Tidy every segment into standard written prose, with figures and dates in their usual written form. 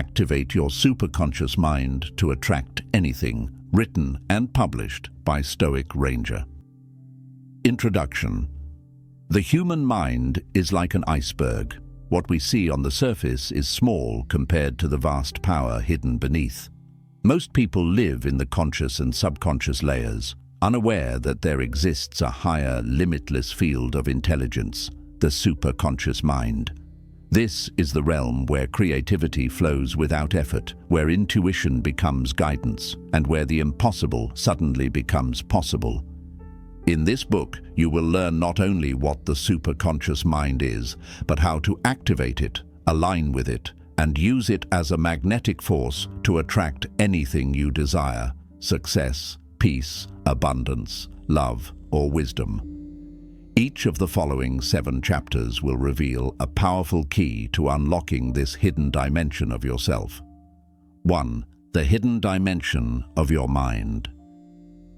Activate Your Superconscious Mind to Attract Anything, written and published by Stoic Ranger. Introduction. The human mind is like an iceberg. What we see on the surface is small compared to the vast power hidden beneath. Most people live in the conscious and subconscious layers, unaware that there exists a higher, limitless field of intelligence, the superconscious mind. This is the realm where creativity flows without effort, where intuition becomes guidance, and where the impossible suddenly becomes possible. In this book, you will learn not only what the superconscious mind is, but how to activate it, align with it, and use it as a magnetic force to attract anything you desire: success, peace, abundance, love, or wisdom. Each of the following 7 chapters will reveal a powerful key to unlocking this hidden dimension of yourself. 1. The hidden dimension of your mind.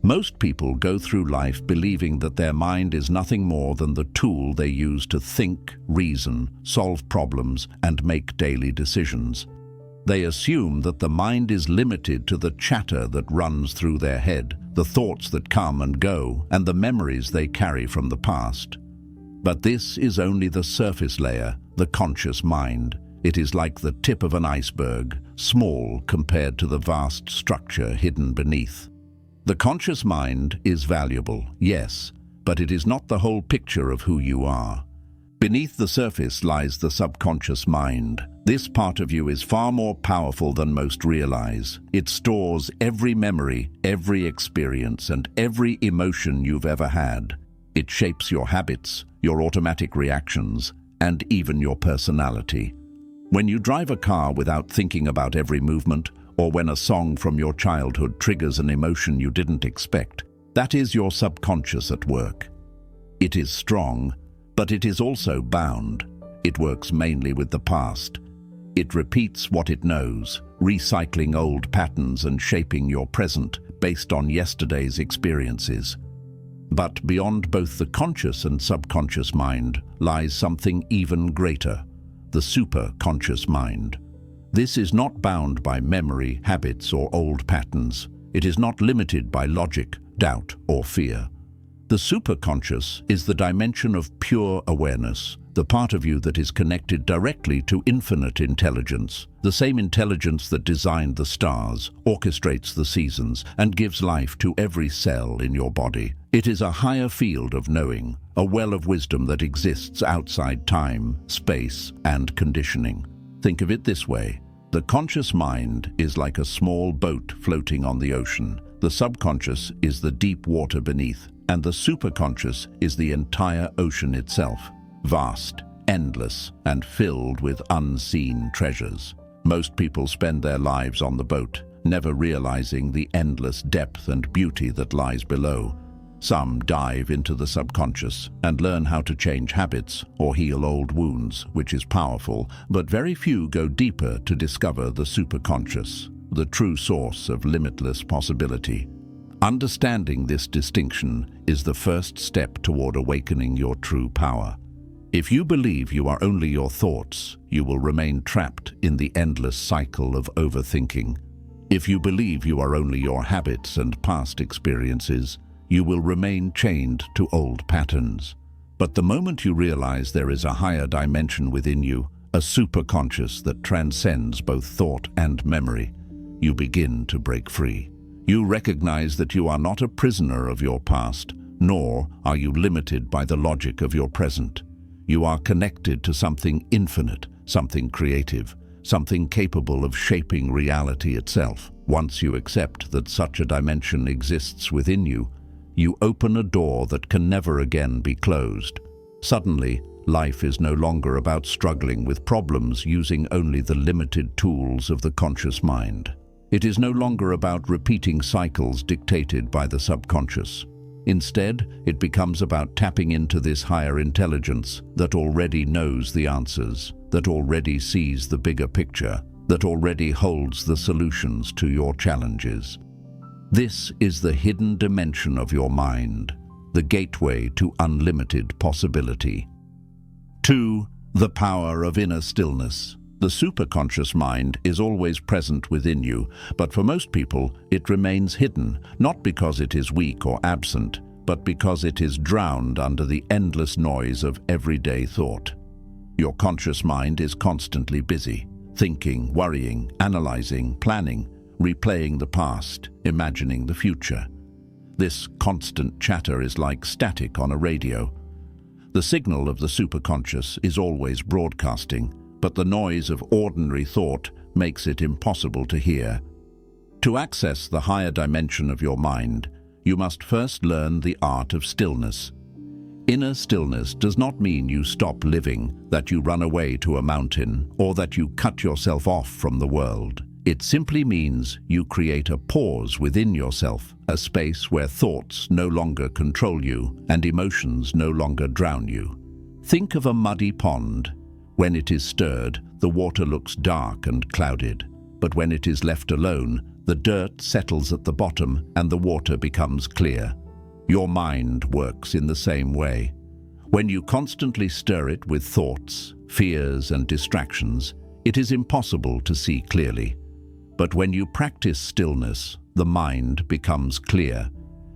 Most people go through life believing that their mind is nothing more than the tool they use to think, reason, solve problems, and make daily decisions. They assume that the mind is limited to the chatter that runs through their head, the thoughts that come and go, and the memories they carry from the past. But this is only the surface layer, the conscious mind. It is like the tip of an iceberg, small compared to the vast structure hidden beneath. The conscious mind is valuable, yes, but it is not the whole picture of who you are. Beneath the surface lies the subconscious mind. This part of you is far more powerful than most realize. It stores every memory, every experience, and every emotion you've ever had. It shapes your habits, your automatic reactions, and even your personality. When you drive a car without thinking about every movement, or when a song from your childhood triggers an emotion you didn't expect, that is your subconscious at work. It is strong, but it is also bound. It works mainly with the past. It repeats what it knows, recycling old patterns and shaping your present based on yesterday's experiences. But beyond both the conscious and subconscious mind lies something even greater: the superconscious mind. This is not bound by memory, habits, or old patterns. It is not limited by logic, doubt, or fear. The superconscious is the dimension of pure awareness, the part of you that is connected directly to infinite intelligence, the same intelligence that designed the stars, orchestrates the seasons, and gives life to every cell in your body. It is a higher field of knowing, a well of wisdom that exists outside time, space, and conditioning. Think of it this way: the conscious mind is like a small boat floating on the ocean. The subconscious is the deep water beneath, and the superconscious is the entire ocean itself, vast, endless, and filled with unseen treasures. Most people spend their lives on the boat, never realizing the endless depth and beauty that lies below. Some dive into the subconscious and learn how to change habits or heal old wounds, which is powerful, but very few go deeper to discover the superconscious, the true source of limitless possibility. Understanding this distinction is the first step toward awakening your true power. If you believe you are only your thoughts, you will remain trapped in the endless cycle of overthinking. If you believe you are only your habits and past experiences, you will remain chained to old patterns. But the moment you realize there is a higher dimension within you, a superconscious that transcends both thought and memory, you begin to break free. You recognize that you are not a prisoner of your past, nor are you limited by the logic of your present. You are connected to something infinite, something creative, something capable of shaping reality itself. Once you accept that such a dimension exists within you, you open a door that can never again be closed. Suddenly, life is no longer about struggling with problems using only the limited tools of the conscious mind. It is no longer about repeating cycles dictated by the subconscious. Instead, it becomes about tapping into this higher intelligence that already knows the answers, that already sees the bigger picture, that already holds the solutions to your challenges. This is the hidden dimension of your mind, the gateway to unlimited possibility. 2. The power of inner stillness. The superconscious mind is always present within you, but for most people, it remains hidden, not because it is weak or absent, but because it is drowned under the endless noise of everyday thought. Your conscious mind is constantly busy, thinking, worrying, analyzing, planning, replaying the past, imagining the future. This constant chatter is like static on a radio. The signal of the superconscious is always broadcasting, but the noise of ordinary thought makes it impossible to hear. To access the higher dimension of your mind, you must first learn the art of stillness. Inner stillness does not mean you stop living, that you run away to a mountain, or that you cut yourself off from the world. It simply means you create a pause within yourself, a space where thoughts no longer control you and emotions no longer drown you. Think of a muddy pond. When it is stirred, the water looks dark and clouded, but when it is left alone, the dirt settles at the bottom and the water becomes clear. Your mind works in the same way. When you constantly stir it with thoughts, fears, and distractions, it is impossible to see clearly. But when you practice stillness, the mind becomes clear,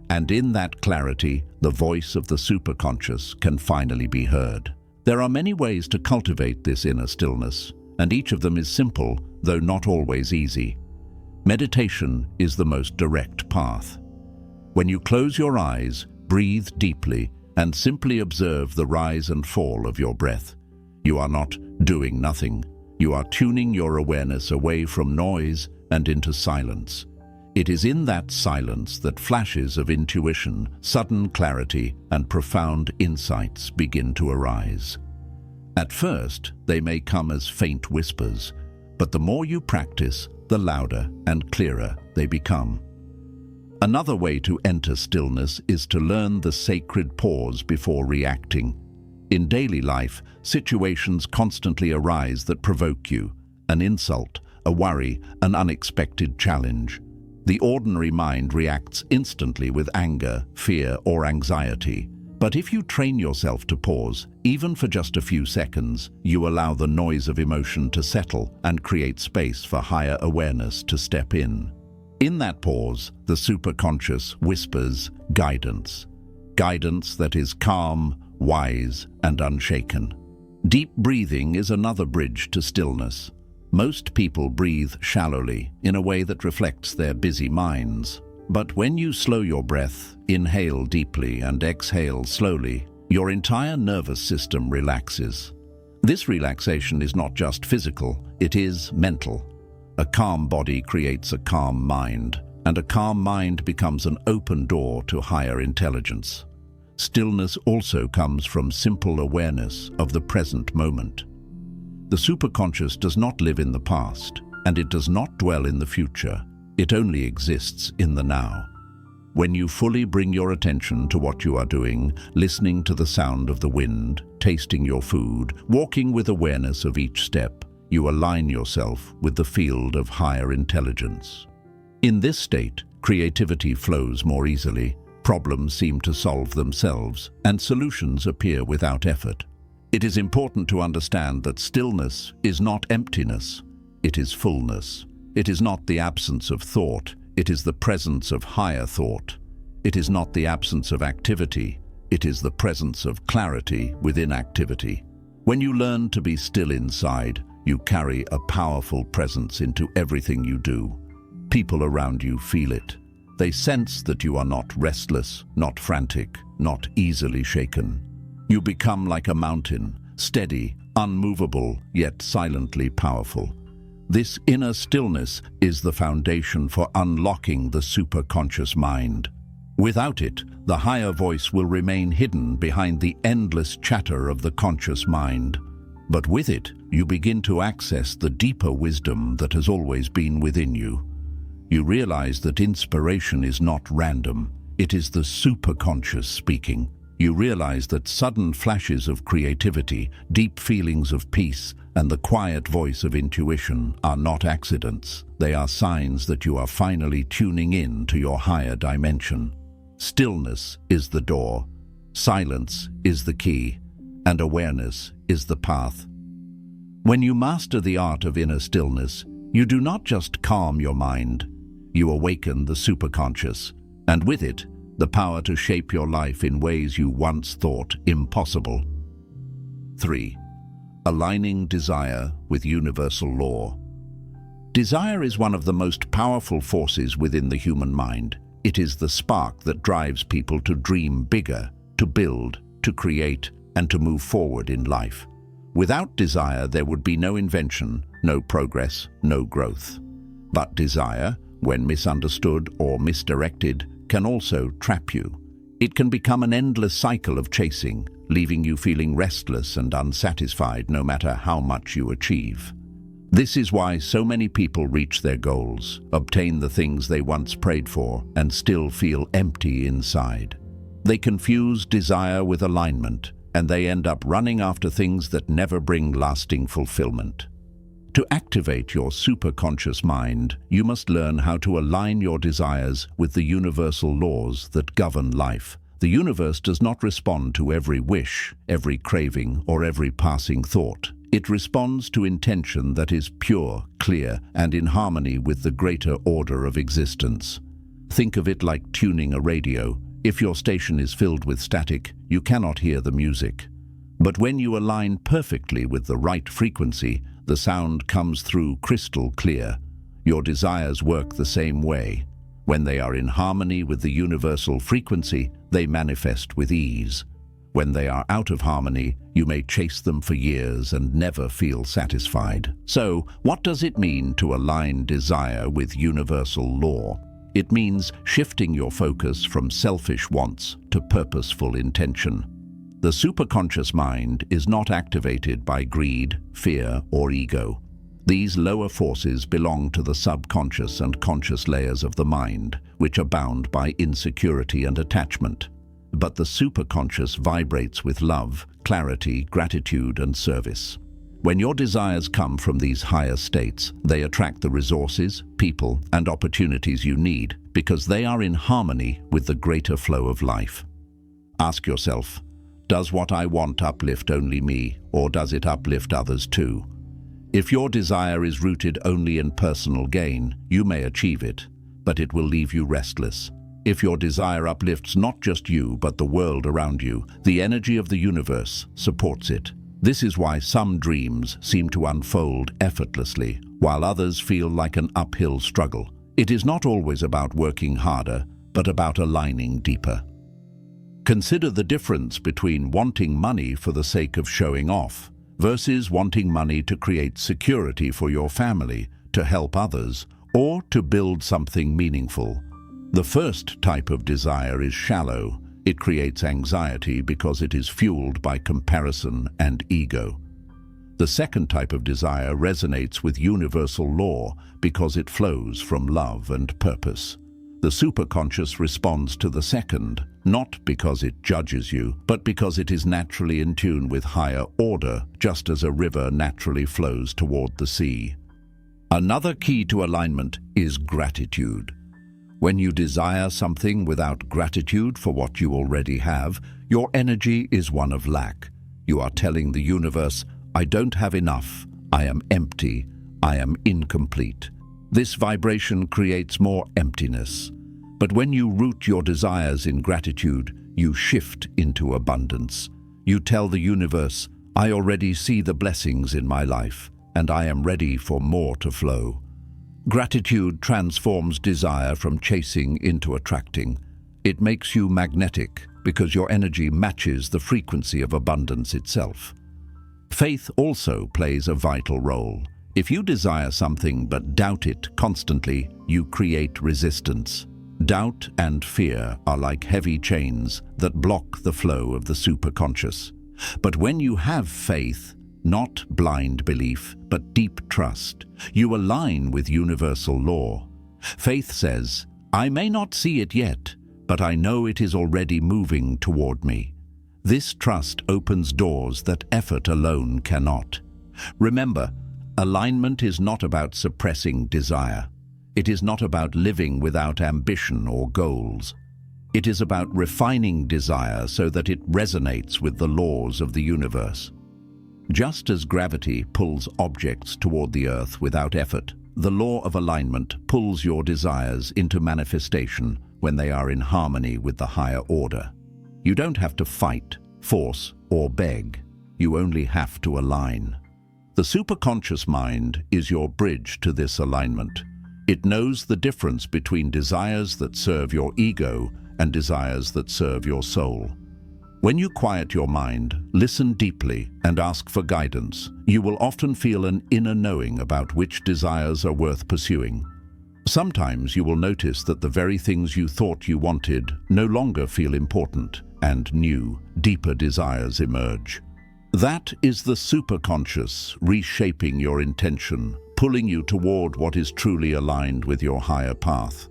and in that clarity, the voice of the superconscious can finally be heard. There are many ways to cultivate this inner stillness, and each of them is simple, though not always easy. Meditation is the most direct path. When you close your eyes, breathe deeply, and simply observe the rise and fall of your breath, you are not doing nothing. You are tuning your awareness away from noise and into silence. It is in that silence that flashes of intuition, sudden clarity, and profound insights begin to arise. At first, they may come as faint whispers, but the more you practice, the louder and clearer they become. Another way to enter stillness is to learn the sacred pause before reacting. In daily life, situations constantly arise that provoke you: an insult, a worry, an unexpected challenge. The ordinary mind reacts instantly with anger, fear, or anxiety. But if you train yourself to pause, even for just a few seconds, you allow the noise of emotion to settle and create space for higher awareness to step in. In that pause, the superconscious whispers guidance. Guidance that is calm, wise, and unshaken. Deep breathing is another bridge to stillness. Most people breathe shallowly, in a way that reflects their busy minds. But when you slow your breath, inhale deeply and exhale slowly, your entire nervous system relaxes. This relaxation is not just physical, it is mental. A calm body creates a calm mind, and a calm mind becomes an open door to higher intelligence. Stillness also comes from simple awareness of the present moment. The superconscious does not live in the past, and it does not dwell in the future. It only exists in the now. When you fully bring your attention to what you are doing, listening to the sound of the wind, tasting your food, walking with awareness of each step, you align yourself with the field of higher intelligence. In this state, creativity flows more easily, problems seem to solve themselves, and solutions appear without effort. It is important to understand that stillness is not emptiness, it is fullness. It is not the absence of thought, it is the presence of higher thought. It is not the absence of activity, it is the presence of clarity within activity. When you learn to be still inside, you carry a powerful presence into everything you do. People around you feel it. They sense that you are not restless, not frantic, not easily shaken. You become like a mountain, steady, unmovable, yet silently powerful. This inner stillness is the foundation for unlocking the superconscious mind. Without it, the higher voice will remain hidden behind the endless chatter of the conscious mind. But with it, you begin to access the deeper wisdom that has always been within you. You realize that inspiration is not random, it is the superconscious speaking. You realize that sudden flashes of creativity, deep feelings of peace, and the quiet voice of intuition are not accidents. They are signs that you are finally tuning in to your higher dimension. Stillness is the door, silence is the key, and awareness is the path. When you master the art of inner stillness, you do not just calm your mind, you awaken the superconscious, and with it, the power to shape your life in ways you once thought impossible. 3. Aligning desire with universal law. Desire is one of the most powerful forces within the human mind. It is the spark that drives people to dream bigger, to build, to create, and to move forward in life. Without desire, there would be no invention, no progress, no growth. But desire, when misunderstood or misdirected, can also trap you. It can become an endless cycle of chasing, leaving you feeling restless and unsatisfied no matter how much you achieve. This is why so many people reach their goals, obtain the things they once prayed for, and still feel empty inside. They confuse desire with alignment, and they end up running after things that never bring lasting fulfillment. To activate your superconscious mind, you must learn how to align your desires with the universal laws that govern life. The universe does not respond to every wish, every craving, or every passing thought. It responds to intention that is pure, clear, and in harmony with the greater order of existence. Think of it like tuning a radio. If your station is filled with static, you cannot hear the music. But when you align perfectly with the right frequency, the sound comes through crystal clear. Your desires work the same way. When they are in harmony with the universal frequency, they manifest with ease. When they are out of harmony, you may chase them for years and never feel satisfied. So, what does it mean to align desire with universal law? It means shifting your focus from selfish wants to purposeful intention. The superconscious mind is not activated by greed, fear, or ego. These lower forces belong to the subconscious and conscious layers of the mind, which are bound by insecurity and attachment. But the superconscious vibrates with love, clarity, gratitude, and service. When your desires come from these higher states, they attract the resources, people, and opportunities you need because they are in harmony with the greater flow of life. Ask yourself, does what I want uplift only me, or does it uplift others too? If your desire is rooted only in personal gain, you may achieve it, but it will leave you restless. If your desire uplifts not just you, but the world around you, the energy of the universe supports it. This is why some dreams seem to unfold effortlessly, while others feel like an uphill struggle. It is not always about working harder, but about aligning deeper. Consider the difference between wanting money for the sake of showing off versus wanting money to create security for your family, to help others, or to build something meaningful. The first type of desire is shallow. It creates anxiety because it is fueled by comparison and ego. The second type of desire resonates with universal law because it flows from love and purpose. The superconscious responds to the second, not because it judges you, but because it is naturally in tune with higher order, just as a river naturally flows toward the sea. Another key to alignment is gratitude. When you desire something without gratitude for what you already have, your energy is one of lack. You are telling the universe, I don't have enough, I am empty, I am incomplete. This vibration creates more emptiness. But when you root your desires in gratitude, you shift into abundance. You tell the universe, I already see the blessings in my life, and I am ready for more to flow. Gratitude transforms desire from chasing into attracting. It makes you magnetic because your energy matches the frequency of abundance itself. Faith also plays a vital role. If you desire something but doubt it constantly, you create resistance. Doubt and fear are like heavy chains that block the flow of the superconscious. But when you have faith, not blind belief, but deep trust, you align with universal law. Faith says, I may not see it yet, but I know it is already moving toward me. This trust opens doors that effort alone cannot. Remember, alignment is not about suppressing desire. It is not about living without ambition or goals. It is about refining desire so that it resonates with the laws of the universe. Just as gravity pulls objects toward the earth without effort, the law of alignment pulls your desires into manifestation when they are in harmony with the higher order. You don't have to fight, force, or beg. You only have to align. The superconscious mind is your bridge to this alignment. It knows the difference between desires that serve your ego and desires that serve your soul. When you quiet your mind, listen deeply, and ask for guidance, you will often feel an inner knowing about which desires are worth pursuing. Sometimes you will notice that the very things you thought you wanted no longer feel important, and new, deeper desires emerge. That is the superconscious reshaping your intention, pulling you toward what is truly aligned with your higher path.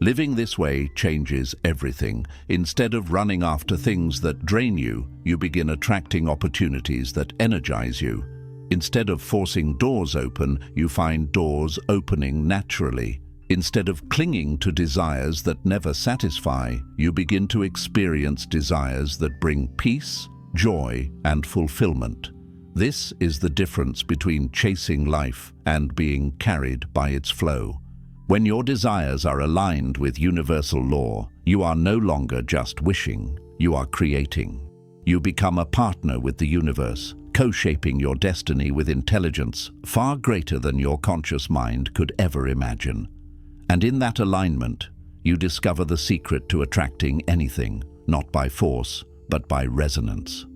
Living this way changes everything. Instead of running after things that drain you, you begin attracting opportunities that energize you. Instead of forcing doors open, you find doors opening naturally. Instead of clinging to desires that never satisfy, you begin to experience desires that bring peace, joy, and fulfillment. This is the difference between chasing life and being carried by its flow. When your desires are aligned with universal law, you are no longer just wishing, you are creating. You become a partner with the universe, co-shaping your destiny with intelligence far greater than your conscious mind could ever imagine. And in that alignment, you discover the secret to attracting anything, not by force, but by resonance.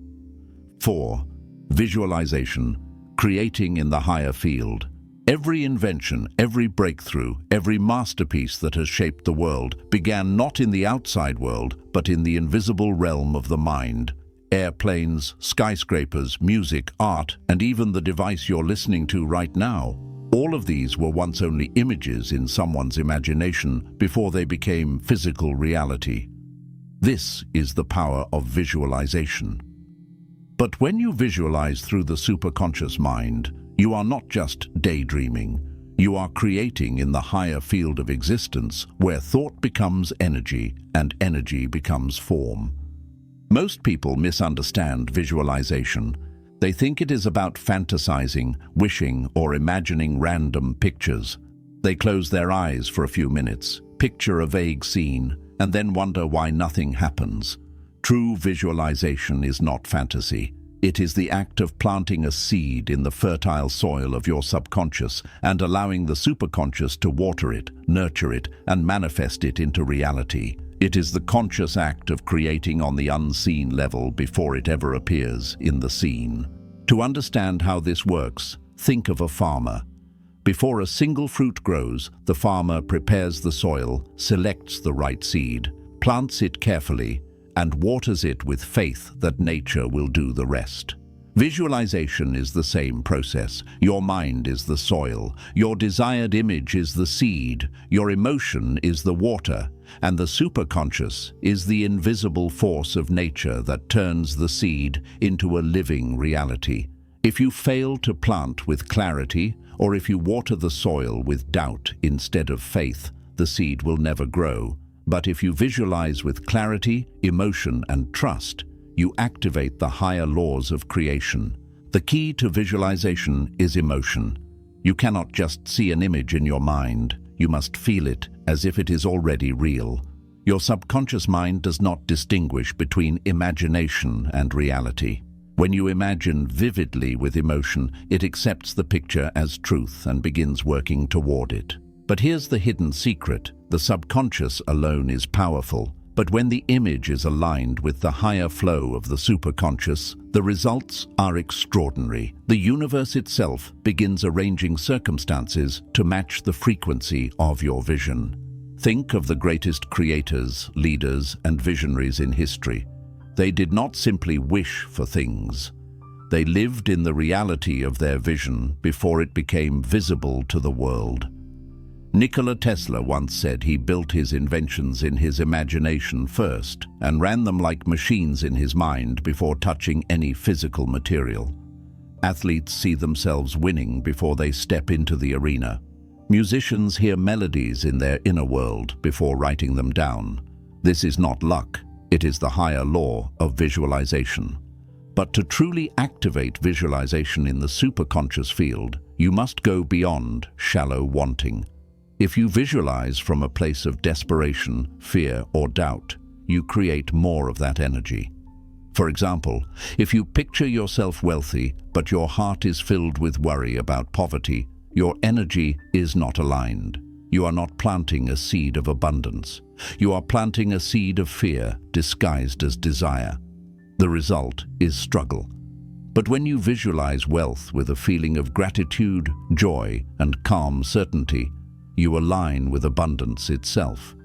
4. Visualization, creating in the higher field. Every invention, every breakthrough, every masterpiece that has shaped the world began not in the outside world, but in the invisible realm of the mind. Airplanes, skyscrapers, music, art, and even the device you're listening to right now. All of these were once only images in someone's imagination before they became physical reality. This is the power of visualization. But when you visualize through the superconscious mind, you are not just daydreaming. You are creating in the higher field of existence where thought becomes energy and energy becomes form. Most people misunderstand visualization. They think it is about fantasizing, wishing, or imagining random pictures. They close their eyes for a few minutes, picture a vague scene, and then wonder why nothing happens. True visualization is not fantasy. It is the act of planting a seed in the fertile soil of your subconscious and allowing the superconscious to water it, nurture it, and manifest it into reality. It is the conscious act of creating on the unseen level before it ever appears in the seen. To understand how this works, think of a farmer. Before a single fruit grows, the farmer prepares the soil, selects the right seed, plants it carefully, and waters it with faith that nature will do the rest. Visualization is the same process. Your mind is the soil, your desired image is the seed, your emotion is the water, and the superconscious is the invisible force of nature that turns the seed into a living reality. If you fail to plant with clarity, or if you water the soil with doubt instead of faith, the seed will never grow. But if you visualize with clarity, emotion, and trust, you activate the higher laws of creation. The key to visualization is emotion. You cannot just see an image in your mind. You must feel it as if it is already real. Your subconscious mind does not distinguish between imagination and reality. When you imagine vividly with emotion, it accepts the picture as truth and begins working toward it. But here's the hidden secret. The subconscious alone is powerful, but when the image is aligned with the higher flow of the superconscious, the results are extraordinary. The universe itself begins arranging circumstances to match the frequency of your vision. Think of the greatest creators, leaders, and visionaries in history. They did not simply wish for things. They lived in the reality of their vision before it became visible to the world. Nikola Tesla once said he built his inventions in his imagination first and ran them like machines in his mind before touching any physical material. Athletes see themselves winning before they step into the arena. Musicians hear melodies in their inner world before writing them down. This is not luck, it is the higher law of visualization. But to truly activate visualization in the superconscious field, you must go beyond shallow wanting. If you visualize from a place of desperation, fear, or doubt, you create more of that energy. For example, if you picture yourself wealthy, but your heart is filled with worry about poverty, your energy is not aligned. You are not planting a seed of abundance. You are planting a seed of fear disguised as desire. The result is struggle. But when you visualize wealth with a feeling of gratitude, joy, and calm certainty, you align with abundance itself.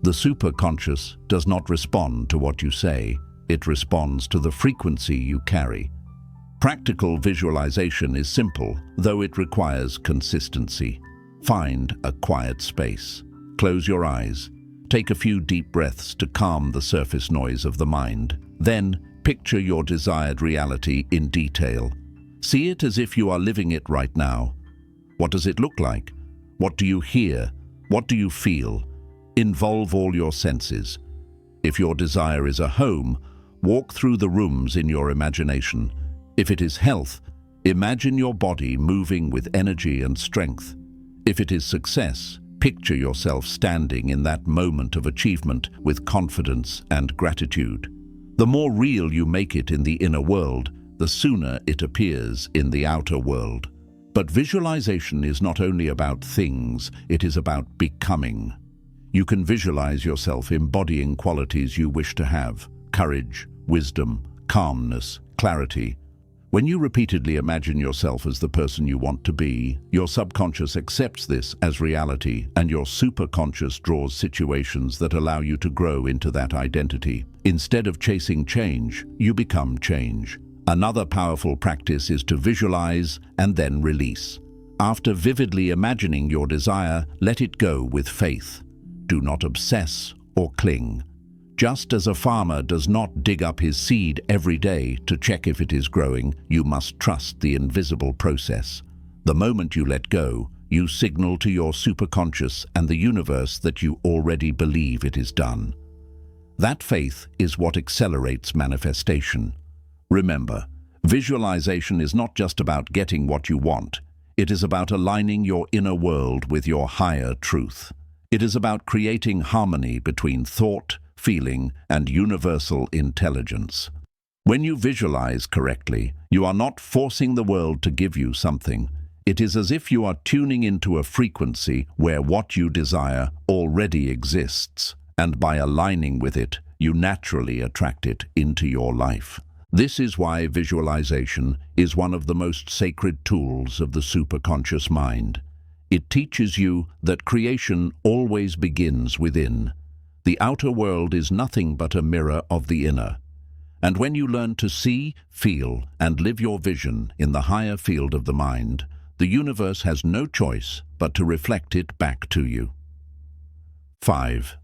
The superconscious does not respond to what you say. It responds to the frequency you carry. Practical visualization is simple, though it requires consistency. Find a quiet space. Close your eyes. Take a few deep breaths to calm the surface noise of the mind. Then, picture your desired reality in detail. See it as if you are living it right now. What does it look like? What do you hear? What do you feel? Involve all your senses. If your desire is a home, walk through the rooms in your imagination. If it is health, imagine your body moving with energy and strength. If it is success, picture yourself standing in that moment of achievement with confidence and gratitude. The more real you make it in the inner world, the sooner it appears in the outer world. But visualization is not only about things, it is about becoming. You can visualize yourself embodying qualities you wish to have: courage, wisdom, calmness, clarity. When you repeatedly imagine yourself as the person you want to be, your subconscious accepts this as reality, and your superconscious draws situations that allow you to grow into that identity. Instead of chasing change, you become change. Another powerful practice is to visualize and then release. After vividly imagining your desire, let it go with faith. Do not obsess or cling. Just as a farmer does not dig up his seed every day to check if it is growing, you must trust the invisible process. The moment you let go, you signal to your superconscious and the universe that you already believe it is done. That faith is what accelerates manifestation. Remember, visualization is not just about getting what you want. It is about aligning your inner world with your higher truth. It is about creating harmony between thought, feeling, and universal intelligence. When you visualize correctly, you are not forcing the world to give you something. It is as if you are tuning into a frequency where what you desire already exists, and by aligning with it, you naturally attract it into your life. This is why visualization is one of the most sacred tools of the superconscious mind. It teaches you that creation always begins within. The outer world is nothing but a mirror of the inner. And when you learn to see, feel, and live your vision in the higher field of the mind, the universe has no choice but to reflect it back to you. 5.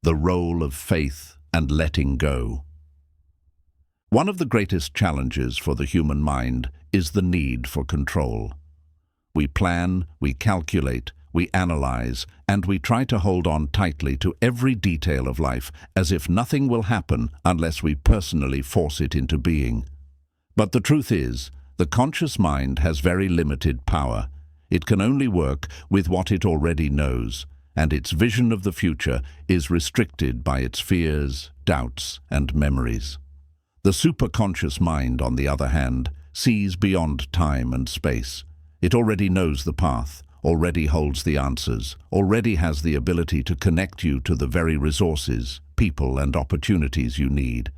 The role of faith and letting go. One of the greatest challenges for the human mind is the need for control. We plan, we calculate, we analyze, and we try to hold on tightly to every detail of life as if nothing will happen unless we personally force it into being. But the truth is, the conscious mind has very limited power. It can only work with what it already knows, and its vision of the future is restricted by its fears, doubts, and memories. The superconscious mind, on the other hand, sees beyond time and space. It already knows the path, already holds the answers, already has the ability to connect you to the very resources, people, and opportunities you need.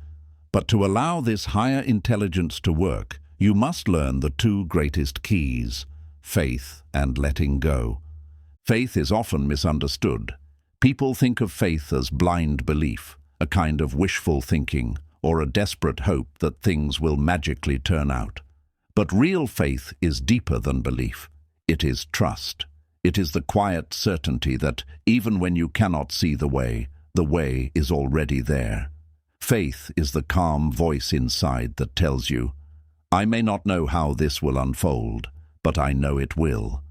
But to allow this higher intelligence to work, you must learn the two greatest keys: faith and letting go. Faith is often misunderstood. People think of faith as blind belief, a kind of wishful thinking, or a desperate hope that things will magically turn out. But real faith is deeper than belief. It is trust. It is the quiet certainty that, even when you cannot see the way is already there. Faith is the calm voice inside that tells you, "I may not know how this will unfold, but I know it will."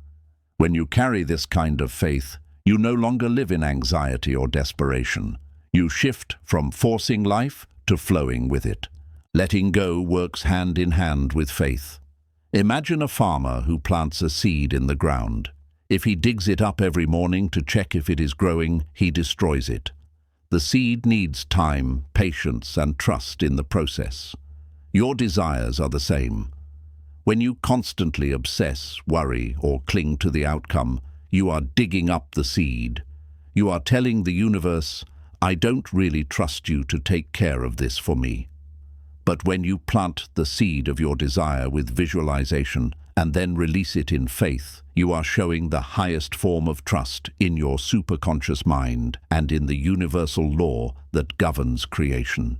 When you carry this kind of faith, you no longer live in anxiety or desperation. You shift from forcing life to flowing with it. Letting go works hand in hand with faith. Imagine a farmer who plants a seed in the ground. If he digs it up every morning to check if it is growing, he destroys it. The seed needs time, patience, and trust in the process. Your desires are the same. When you constantly obsess, worry, or cling to the outcome, you are digging up the seed. You are telling the universe, I don't really trust you to take care of this for me. But when you plant the seed of your desire with visualization and then release it in faith, you are showing the highest form of trust in your superconscious mind and in the universal law that governs creation.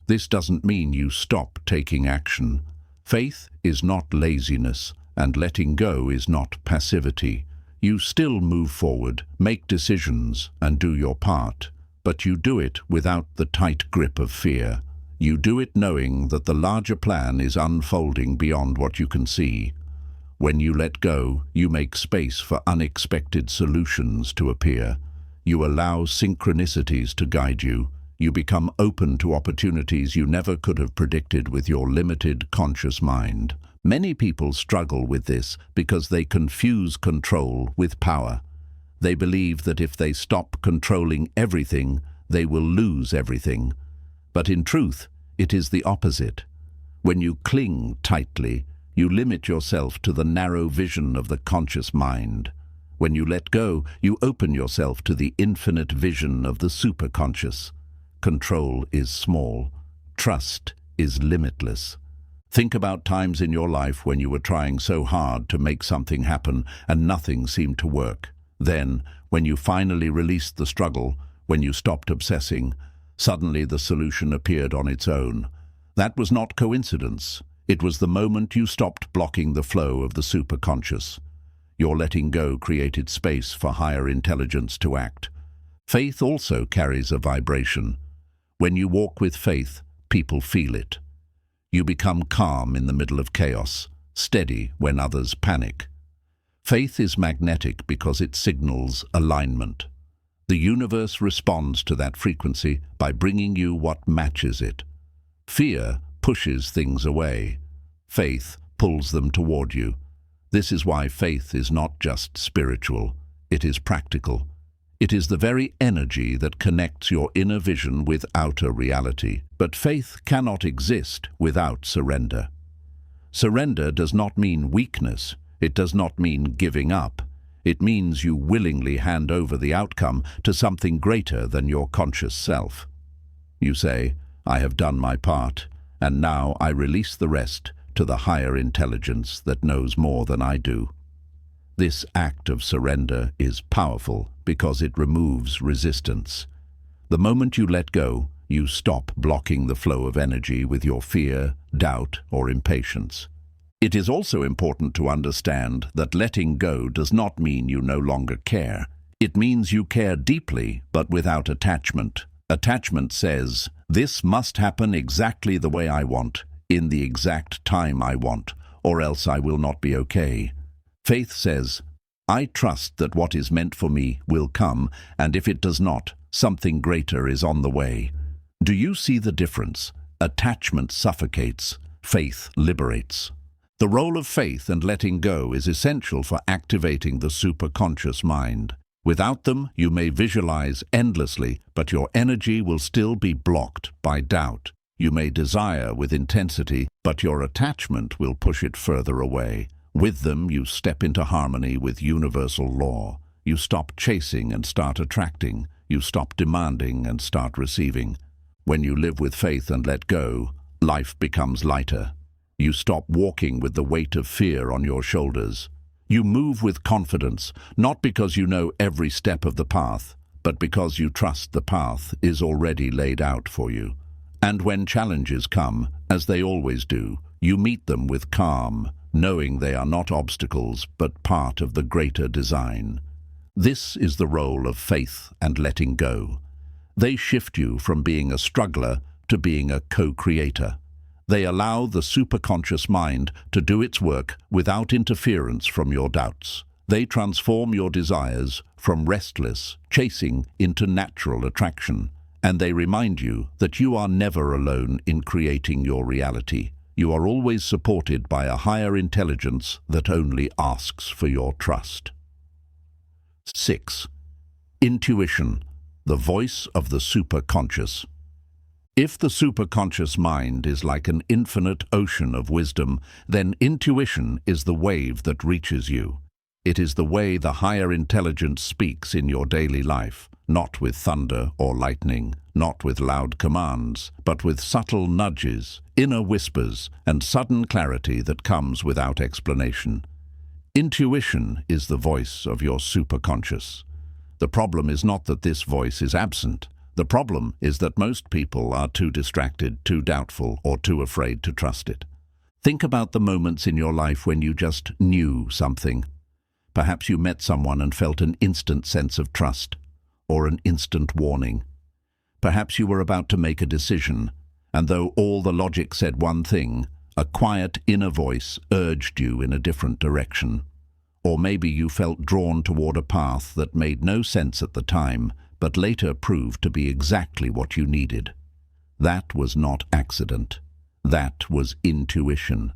This doesn't mean you stop taking action. Faith is not laziness, and letting go is not passivity. You still move forward, make decisions, and do your part, but you do it without the tight grip of fear. You do it knowing that the larger plan is unfolding beyond what you can see. When you let go, you make space for unexpected solutions to appear. You allow synchronicities to guide you. You become open to opportunities you never could have predicted with your limited conscious mind. Many people struggle with this because they confuse control with power. They believe that if they stop controlling everything, they will lose everything. But in truth, it is the opposite. When you cling tightly, you limit yourself to the narrow vision of the conscious mind. When you let go, you open yourself to the infinite vision of the superconscious. Control is small. Trust is limitless. Think about times in your life when you were trying so hard to make something happen and nothing seemed to work. Then, when you finally released the struggle, when you stopped obsessing, suddenly the solution appeared on its own. That was not coincidence. It was the moment you stopped blocking the flow of the superconscious. Your letting go created space for higher intelligence to act. Faith also carries a vibration. When you walk with faith, people feel it. You become calm in the middle of chaos, steady when others panic. Faith is magnetic because it signals alignment. The universe responds to that frequency by bringing you what matches it. Fear pushes things away. Faith pulls them toward you. This is why faith is not just spiritual, it is practical. It is the very energy that connects your inner vision with outer reality. But faith cannot exist without surrender. Surrender does not mean weakness. It does not mean giving up. It means you willingly hand over the outcome to something greater than your conscious self. You say, I have done my part, and now I release the rest to the higher intelligence that knows more than I do. This act of surrender is powerful because it removes resistance. The moment you let go, you stop blocking the flow of energy with your fear, doubt, or impatience. It is also important to understand that letting go does not mean you no longer care. It means you care deeply, but without attachment. Attachment says, this must happen exactly the way I want, in the exact time I want, or else I will not be okay. Faith says, I trust that what is meant for me will come, and if it does not, something greater is on the way. Do you see the difference? Attachment suffocates, faith liberates. The role of faith and letting go is essential for activating the superconscious mind. Without them, you may visualize endlessly, but your energy will still be blocked by doubt. You may desire with intensity, but your attachment will push it further away. With them, you step into harmony with universal law. You stop chasing and start attracting. You stop demanding and start receiving. When you live with faith and let go, life becomes lighter. You stop walking with the weight of fear on your shoulders. You move with confidence, not because you know every step of the path, but because you trust the path is already laid out for you. And when challenges come, as they always do, you meet them with calm, knowing they are not obstacles, but part of the greater design. This is the role of faith and letting go. They shift you from being a struggler to being a co-creator. They allow the superconscious mind to do its work without interference from your doubts. They transform your desires from restless chasing into natural attraction. and they remind you that you are never alone in creating your reality. You are always supported by a higher intelligence that only asks for your trust. 6. Intuition, the voice of the superconscious. If the superconscious mind is like an infinite ocean of wisdom, then intuition is the wave that reaches you. It is the way the higher intelligence speaks in your daily life, not with thunder or lightning, not with loud commands, but with subtle nudges, inner whispers, and sudden clarity that comes without explanation. Intuition is the voice of your superconscious. The problem is not that this voice is absent. The problem is that most people are too distracted, too doubtful, or too afraid to trust it. Think about the moments in your life when you just knew something. Perhaps you met someone and felt an instant sense of trust, or an instant warning. Perhaps you were about to make a decision, and though all the logic said one thing, a quiet inner voice urged you in a different direction. Or maybe you felt drawn toward a path that made no sense at the time, but later proved to be exactly what you needed. That was not accident. That was intuition.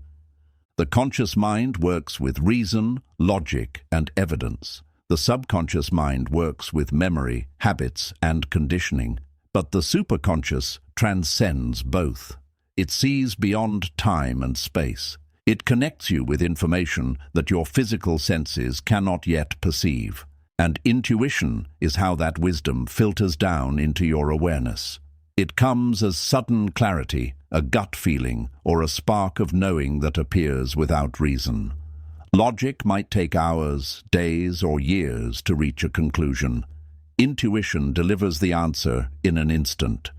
The conscious mind works with reason, logic, and evidence. The subconscious mind works with memory, habits, and conditioning. But the superconscious transcends both. It sees beyond time and space. It connects you with information that your physical senses cannot yet perceive. And intuition is how that wisdom filters down into your awareness. It comes as sudden clarity, a gut feeling, or a spark of knowing that appears without reason. Logic might take hours, days, or years to reach a conclusion. Intuition delivers the answer in an instant.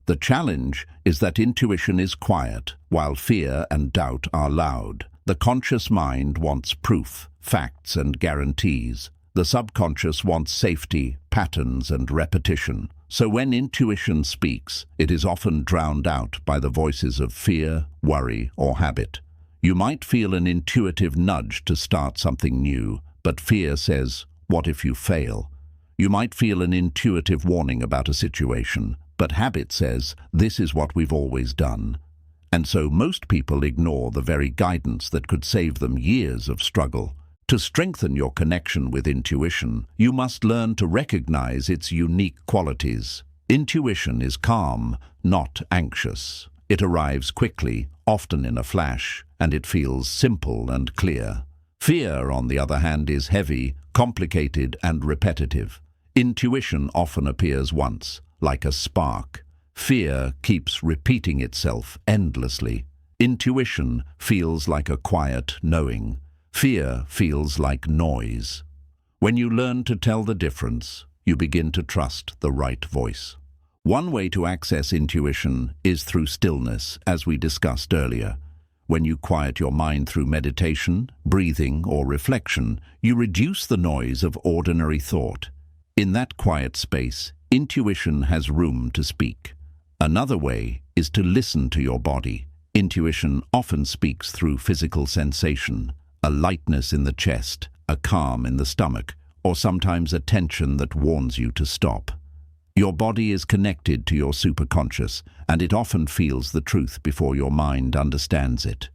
The challenge is that intuition is quiet, while fear and doubt are loud. The conscious mind wants proof, facts, and guarantees. The subconscious wants safety, patterns, and repetition. So when intuition speaks, it is often drowned out by the voices of fear, worry, or habit. You might feel an intuitive nudge to start something new, but fear says, "What if you fail?" You might feel an intuitive warning about a situation, but habit says, "This is what we've always done." And so most people ignore the very guidance that could save them years of struggle. To strengthen your connection with intuition, you must learn to recognize its unique qualities. Intuition is calm, not anxious. It arrives quickly, often in a flash, and it feels simple and clear. Fear, on the other hand, is heavy, complicated, and repetitive. Intuition often appears once, like a spark. Fear keeps repeating itself endlessly. Intuition feels like a quiet knowing. Fear feels like noise. When you learn to tell the difference, you begin to trust the right voice. One way to access intuition is through stillness, as we discussed earlier. When you quiet your mind through meditation, breathing, or reflection, you reduce the noise of ordinary thought. In that quiet space, intuition has room to speak. Another way is to listen to your body. Intuition often speaks through physical sensation, a lightness in the chest, a calm in the stomach, or sometimes a tension that warns you to stop. Your body is connected to your superconscious, and it often feels the truth before your mind understands it.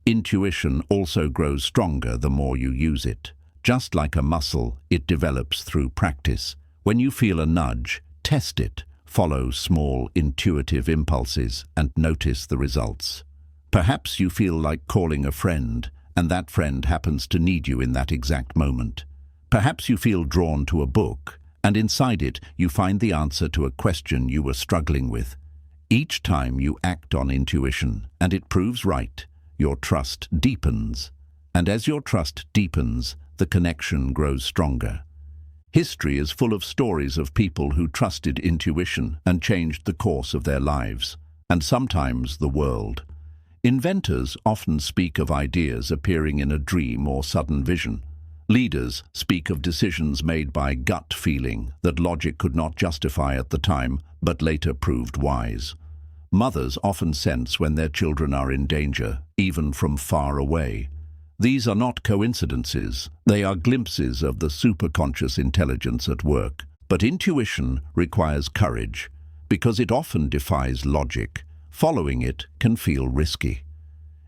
Intuition also grows stronger the more you use it. Just like a muscle, it develops through practice. When you feel a nudge, test it. Follow small, intuitive impulses and notice the results. Perhaps you feel like calling a friend, and that friend happens to need you in that exact moment. Perhaps you feel drawn to a book, and inside it you find the answer to a question you were struggling with. Each time you act on intuition, and it proves right, your trust deepens. And as your trust deepens, the connection grows stronger. History is full of stories of people who trusted intuition and changed the course of their lives, and sometimes the world. Inventors often speak of ideas appearing in a dream or sudden vision. Leaders speak of decisions made by gut feeling that logic could not justify at the time, but later proved wise. Mothers often sense when their children are in danger, even from far away. These are not coincidences. They are glimpses of the superconscious intelligence at work. But intuition requires courage. because it often defies logic. Following it can feel risky.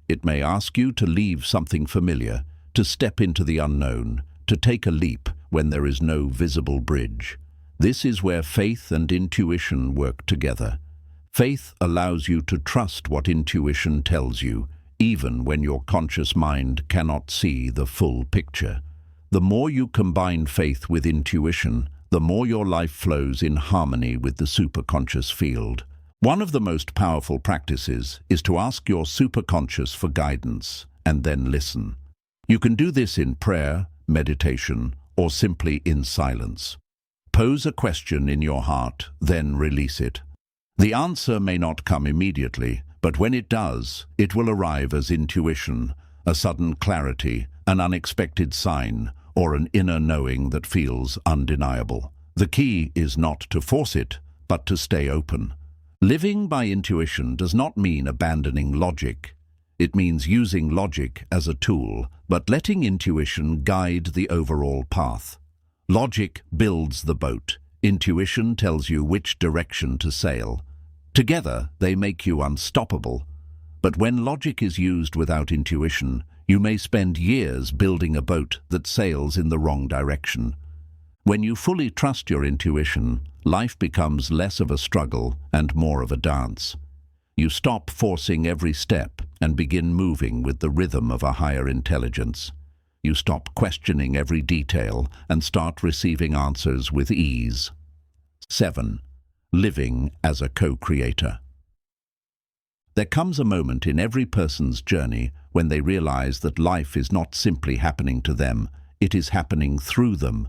It may ask you to leave something familiar, to step into the unknown, to take a leap when there is no visible bridge. This is where faith and intuition work together. Faith allows you to trust what intuition tells you, even when your conscious mind cannot see the full picture. The more you combine faith with intuition, the more your life flows in harmony with the superconscious field. One of the most powerful practices is to ask your superconscious for guidance and then listen. You can do this in prayer, meditation, or simply in silence. Pose a question in your heart, then release it. The answer may not come immediately, but when it does, it will arrive as intuition, a sudden clarity, an unexpected sign, or an inner knowing that feels undeniable. The key is not to force it, but to stay open. Living by intuition does not mean abandoning logic. It means using logic as a tool, but letting intuition guide the overall path. Logic builds the boat. Intuition tells you which direction to sail. Together, they make you unstoppable. But when logic is used without intuition, you may spend years building a boat that sails in the wrong direction. When you fully trust your intuition, life becomes less of a struggle and more of a dance. You stop forcing every step and begin moving with the rhythm of a higher intelligence. You stop questioning every detail and start receiving answers with ease. 7. Living as a co-creator. There comes a moment in every person's journey when they realize that life is not simply happening to them, it is happening through them.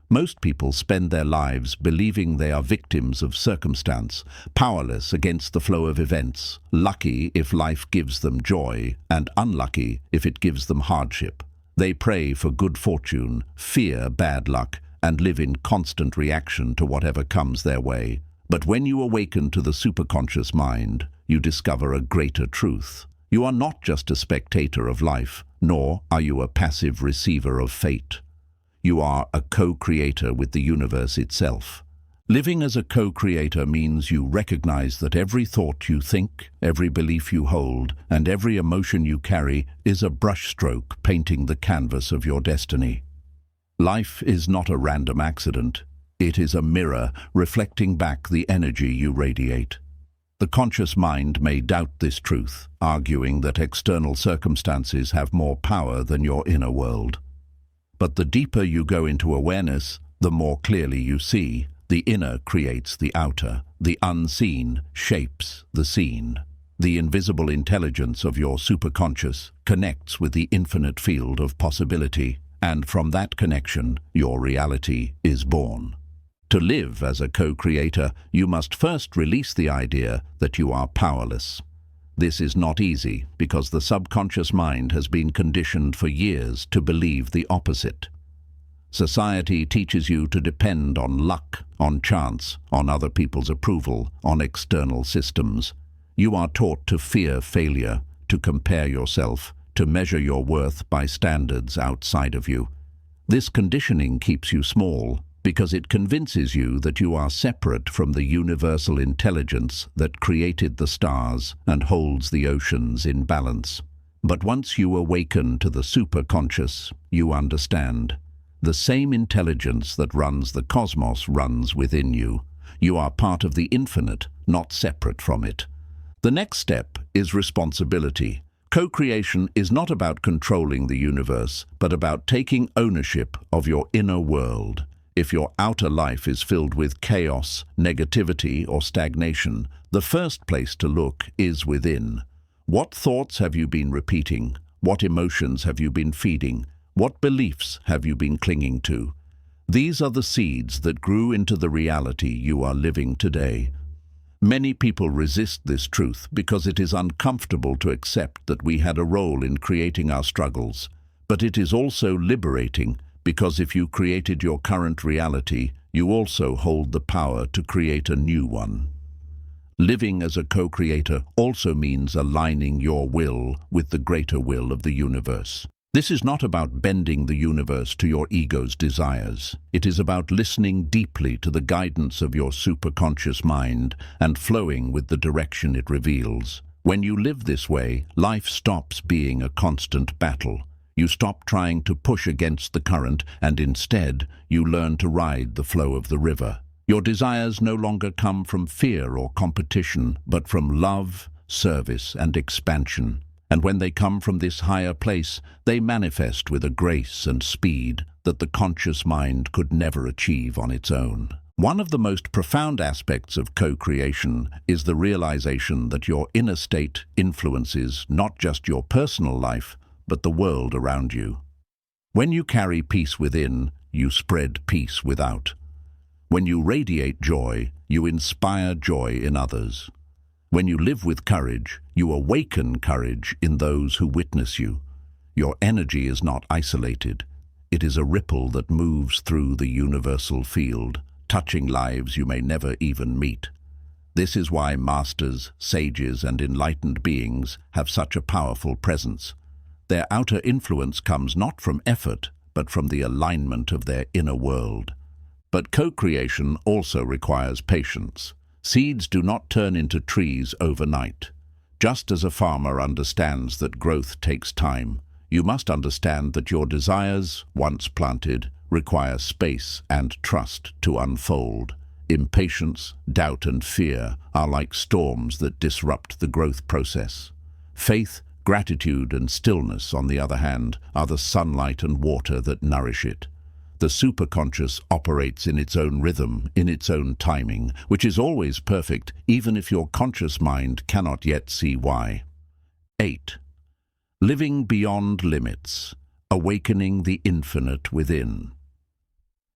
Most people spend their lives believing they are victims of circumstance, powerless against the flow of events, lucky if life gives them joy, and unlucky if it gives them hardship. They pray for good fortune, fear bad luck, and live in constant reaction to whatever comes their way. But when you awaken to the superconscious mind, you discover a greater truth. You are not just a spectator of life, nor are you a passive receiver of fate. You are a co-creator with the universe itself. Living as a co-creator means you recognize that every thought you think, every belief you hold, and every emotion you carry is a brushstroke painting the canvas of your destiny. Life is not a random accident. It is a mirror reflecting back the energy you radiate. The conscious mind may doubt this truth, arguing that external circumstances have more power than your inner world. But the deeper you go into awareness, the more clearly you see. The inner creates the outer. The unseen shapes the seen. The invisible intelligence of your superconscious connects with the infinite field of possibility, and from that connection, your reality is born. To live as a co-creator, you must first release the idea that you are powerless. This is not easy because the subconscious mind has been conditioned for years to believe the opposite. Society teaches you to depend on luck, on chance, on other people's approval, on external systems. You are taught to fear failure, to compare yourself, to measure your worth by standards outside of you. This conditioning keeps you small because it convinces you that you are separate from the universal intelligence that created the stars and holds the oceans in balance. But once you awaken to the superconscious, you understand. The same intelligence that runs the cosmos runs within you. You are part of the infinite, not separate from it. The next step is responsibility. Co-creation is not about controlling the universe, but about taking ownership of your inner world. If your outer life is filled with chaos, negativity, or stagnation, the first place to look is within. What thoughts have you been repeating? What emotions have you been feeding? What beliefs have you been clinging to? These are the seeds that grew into the reality you are living today. Many people resist this truth because it is uncomfortable to accept that we had a role in creating our struggles. But it is also liberating because if you created your current reality, you also hold the power to create a new one. Living as a co-creator also means aligning your will with the greater will of the universe. This is not about bending the universe to your ego's desires. It is about listening deeply to the guidance of your superconscious mind and flowing with the direction it reveals. When you live this way, life stops being a constant battle. You stop trying to push against the current, and instead, you learn to ride the flow of the river. Your desires no longer come from fear or competition, but from love, service, and expansion. And when they come from this higher place, they manifest with a grace and speed that the conscious mind could never achieve on its own. One of the most profound aspects of co-creation is the realization that your inner state influences not just your personal life, but the world around you. When you carry peace within, you spread peace without. When you radiate joy, you inspire joy in others. When you live with courage, you awaken courage in those who witness you. Your energy is not isolated. It is a ripple that moves through the universal field, touching lives you may never even meet. This is why masters, sages, and enlightened beings have such a powerful presence. Their outer influence comes not from effort, but from the alignment of their inner world. But co-creation also requires patience. Seeds do not turn into trees overnight. Just as a farmer understands that growth takes time, you must understand that your desires, once planted, require space and trust to unfold. Impatience, doubt, and fear are like storms that disrupt the growth process. Faith, gratitude, and stillness, on the other hand, are the sunlight and water that nourish it. The superconscious operates in its own rhythm, in its own timing, which is always perfect, even if your conscious mind cannot yet see why. 8. Living beyond limits, awakening the infinite within.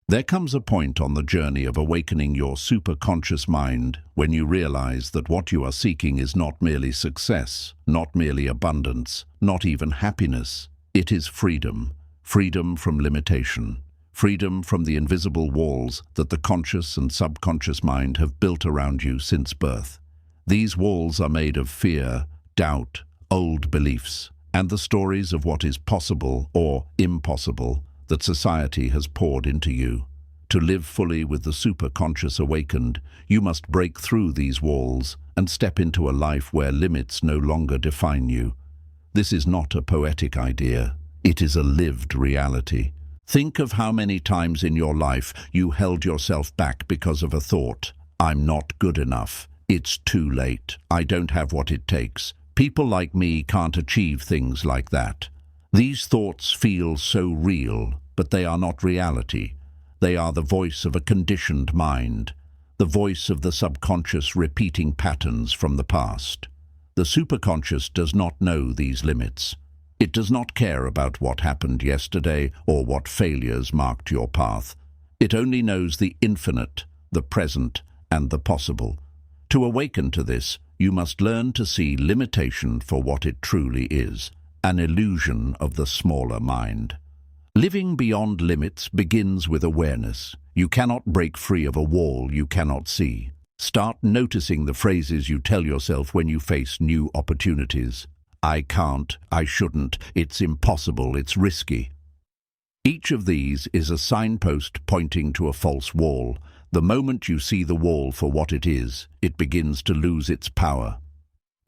There comes a point on the journey of awakening your superconscious mind when you realize that what you are seeking is not merely success, not merely abundance, not even happiness. It is freedom, freedom from limitation. Freedom from the invisible walls that the conscious and subconscious mind have built around you since birth. These walls are made of fear, doubt, old beliefs, and the stories of what is possible or impossible that society has poured into you. To live fully with the superconscious awakened, you must break through these walls and step into a life where limits no longer define you. This is not a poetic idea. It is a lived reality. Think of how many times in your life you held yourself back because of a thought. I'm not good enough. It's too late. I don't have what it takes. People like me can't achieve things like that. These thoughts feel so real, but they are not reality. They are the voice of a conditioned mind, the voice of the subconscious repeating patterns from the past. The superconscious does not know these limits. It does not care about what happened yesterday or what failures marked your path. It only knows the infinite, the present, and the possible. To awaken to this, you must learn to see limitation for what it truly is, an illusion of the smaller mind. Living beyond limits begins with awareness. You cannot break free of a wall you cannot see. Start noticing the phrases you tell yourself when you face new opportunities. I can't, I shouldn't, it's impossible, it's risky. Each of these is a signpost pointing to a false wall. The moment you see the wall for what it is, it begins to lose its power.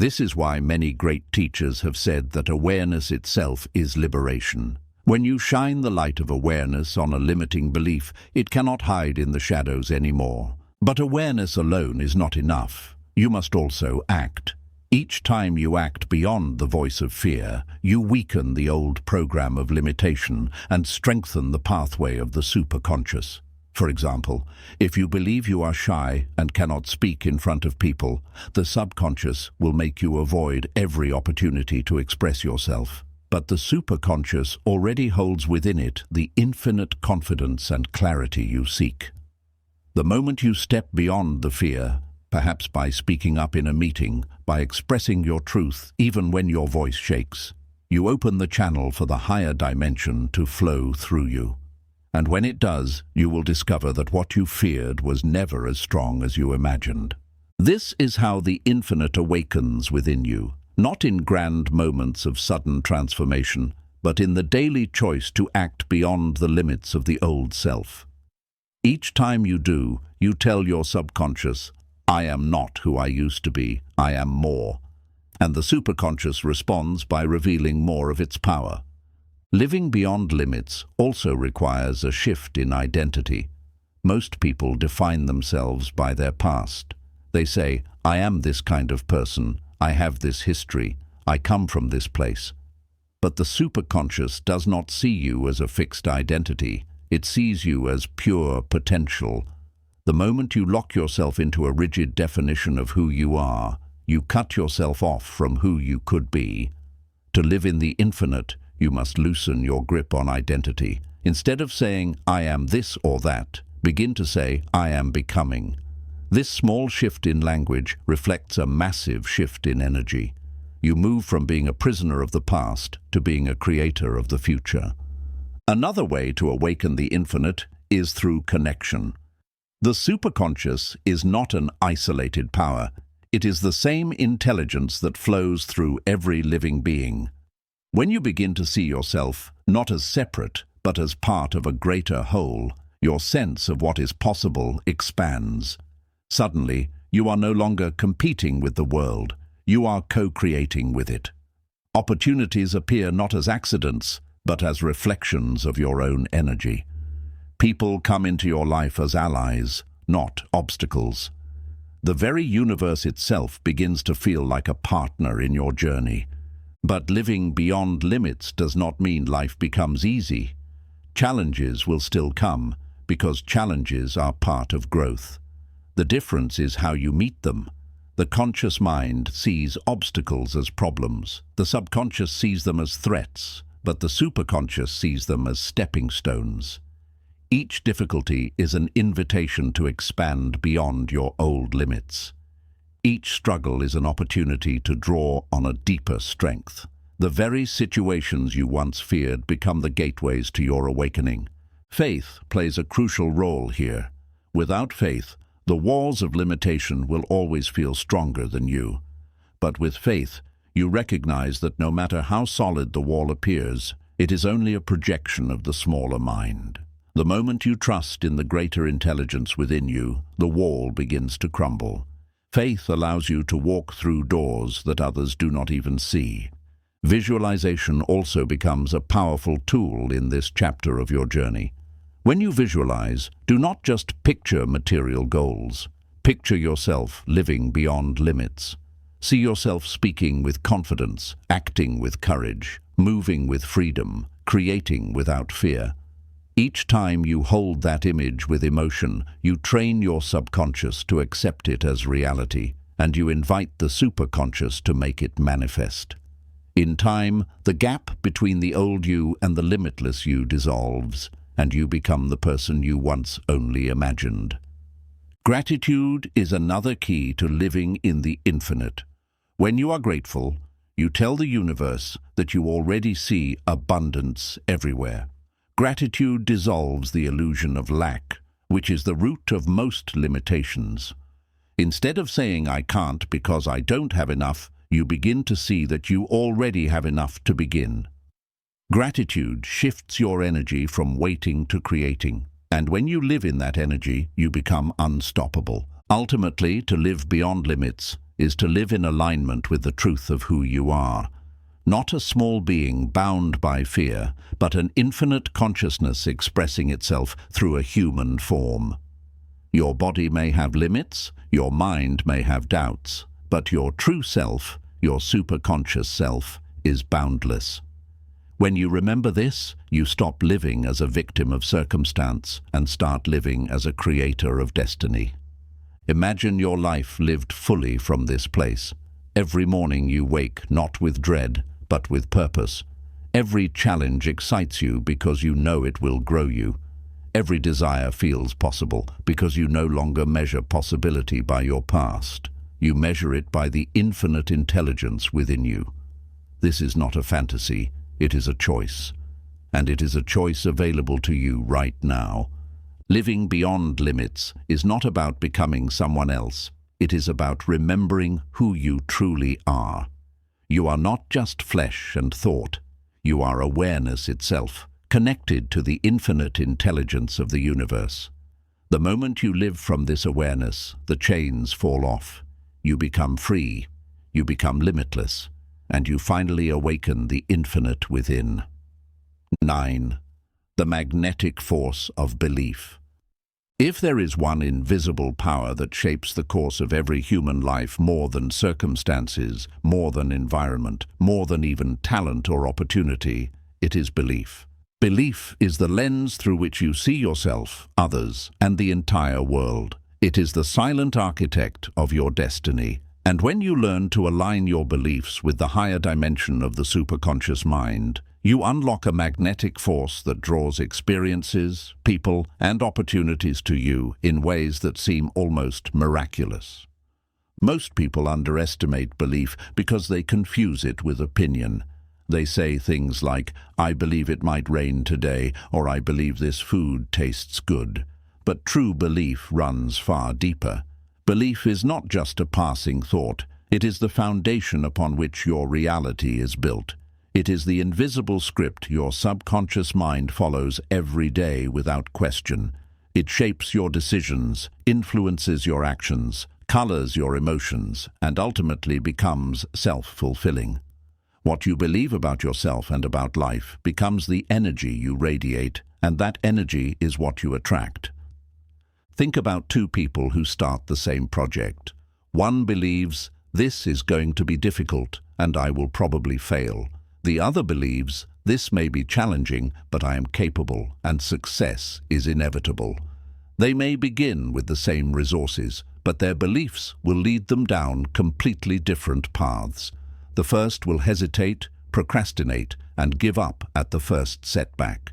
This is why many great teachers have said that awareness itself is liberation. When you shine the light of awareness on a limiting belief, it cannot hide in the shadows anymore. But awareness alone is not enough. You must also act. Each time you act beyond the voice of fear, you weaken the old program of limitation and strengthen the pathway of the superconscious. For example, if you believe you are shy and cannot speak in front of people, the subconscious will make you avoid every opportunity to express yourself. But the superconscious already holds within it the infinite confidence and clarity you seek. The moment you step beyond the fear, perhaps by speaking up in a meeting, by expressing your truth even when your voice shakes, you open the channel for the higher dimension to flow through you. And when it does, you will discover that what you feared was never as strong as you imagined. This is how the infinite awakens within you, not in grand moments of sudden transformation, but in the daily choice to act beyond the limits of the old self. Each time you do, you tell your subconscious, "I am not who I used to be, I am more." And the superconscious responds by revealing more of its power. Living beyond limits also requires a shift in identity. Most people define themselves by their past. They say, "I am this kind of person, I have this history, I come from this place." But the superconscious does not see you as a fixed identity. It sees you as pure potential. The moment you lock yourself into a rigid definition of who you are, you cut yourself off from who you could be. To live in the infinite, you must loosen your grip on identity. Instead of saying, "I am this or that," begin to say, "I am becoming." This small shift in language reflects a massive shift in energy. You move from being a prisoner of the past to being a creator of the future. Another way to awaken the infinite is through connection. The superconscious is not an isolated power. It is the same intelligence that flows through every living being. When you begin to see yourself not as separate, but as part of a greater whole, your sense of what is possible expands. Suddenly, you are no longer competing with the world. You are co-creating with it. Opportunities appear not as accidents, but as reflections of your own energy. People come into your life as allies, not obstacles. The very universe itself begins to feel like a partner in your journey. But living beyond limits does not mean life becomes easy. Challenges will still come, because challenges are part of growth. The difference is how you meet them. The conscious mind sees obstacles as problems. The subconscious sees them as threats, but the superconscious sees them as stepping stones. Each difficulty is an invitation to expand beyond your old limits. Each struggle is an opportunity to draw on a deeper strength. The very situations you once feared become the gateways to your awakening. Faith plays a crucial role here. Without faith, the walls of limitation will always feel stronger than you. But with faith, you recognize that no matter how solid the wall appears, it is only a projection of the smaller mind. The moment you trust in the greater intelligence within you, the wall begins to crumble. Faith allows you to walk through doors that others do not even see. Visualization also becomes a powerful tool in this chapter of your journey. When you visualize, do not just picture material goals. Picture yourself living beyond limits. See yourself speaking with confidence, acting with courage, moving with freedom, creating without fear. Each time you hold that image with emotion, you train your subconscious to accept it as reality, and you invite the superconscious to make it manifest. In time, the gap between the old you and the limitless you dissolves, and you become the person you once only imagined. Gratitude is another key to living in the infinite. When you are grateful, you tell the universe that you already see abundance everywhere. Gratitude dissolves the illusion of lack, which is the root of most limitations. Instead of saying "I can't because I don't have enough," you begin to see that you already have enough to begin. Gratitude shifts your energy from waiting to creating, and when you live in that energy, you become unstoppable. Ultimately, to live beyond limits is to live in alignment with the truth of who you are. Not a small being bound by fear, but an infinite consciousness expressing itself through a human form. Your body may have limits, your mind may have doubts, but your true self, your superconscious self, is boundless. When you remember this, you stop living as a victim of circumstance and start living as a creator of destiny. Imagine your life lived fully from this place. Every morning you wake not with dread, but with purpose. Every challenge excites you because you know it will grow you. Every desire feels possible because you no longer measure possibility by your past. You measure it by the infinite intelligence within you. This is not a fantasy. It is a choice, and it is a choice available to you right now. Living beyond limits is not about becoming someone else. It is about remembering who you truly are. You are not just flesh and thought. You are awareness itself, connected to the infinite intelligence of the universe. The moment you live from this awareness, the chains fall off. You become free, you become limitless, and you finally awaken the infinite within. 9. The magnetic force of belief. If there is one invisible power that shapes the course of every human life more than circumstances, more than environment, more than even talent or opportunity, it is belief. Belief is the lens through which you see yourself, others, and the entire world. It is the silent architect of your destiny. And when you learn to align your beliefs with the higher dimension of the superconscious mind, you unlock a magnetic force that draws experiences, people, and opportunities to you in ways that seem almost miraculous. Most people underestimate belief because they confuse it with opinion. They say things like, "I believe it might rain today," or "I believe this food tastes good." But true belief runs far deeper. Belief is not just a passing thought. It is the foundation upon which your reality is built. It is the invisible script your subconscious mind follows every day without question. It shapes your decisions, influences your actions, colors your emotions, and ultimately becomes self-fulfilling. What you believe about yourself and about life becomes the energy you radiate, and that energy is what you attract. Think about two people who start the same project. One believes, "This is going to be difficult, and I will probably fail." The other believes, "This may be challenging, but I am capable, and success is inevitable." They may begin with the same resources, but their beliefs will lead them down completely different paths. The first will hesitate, procrastinate, and give up at the first setback.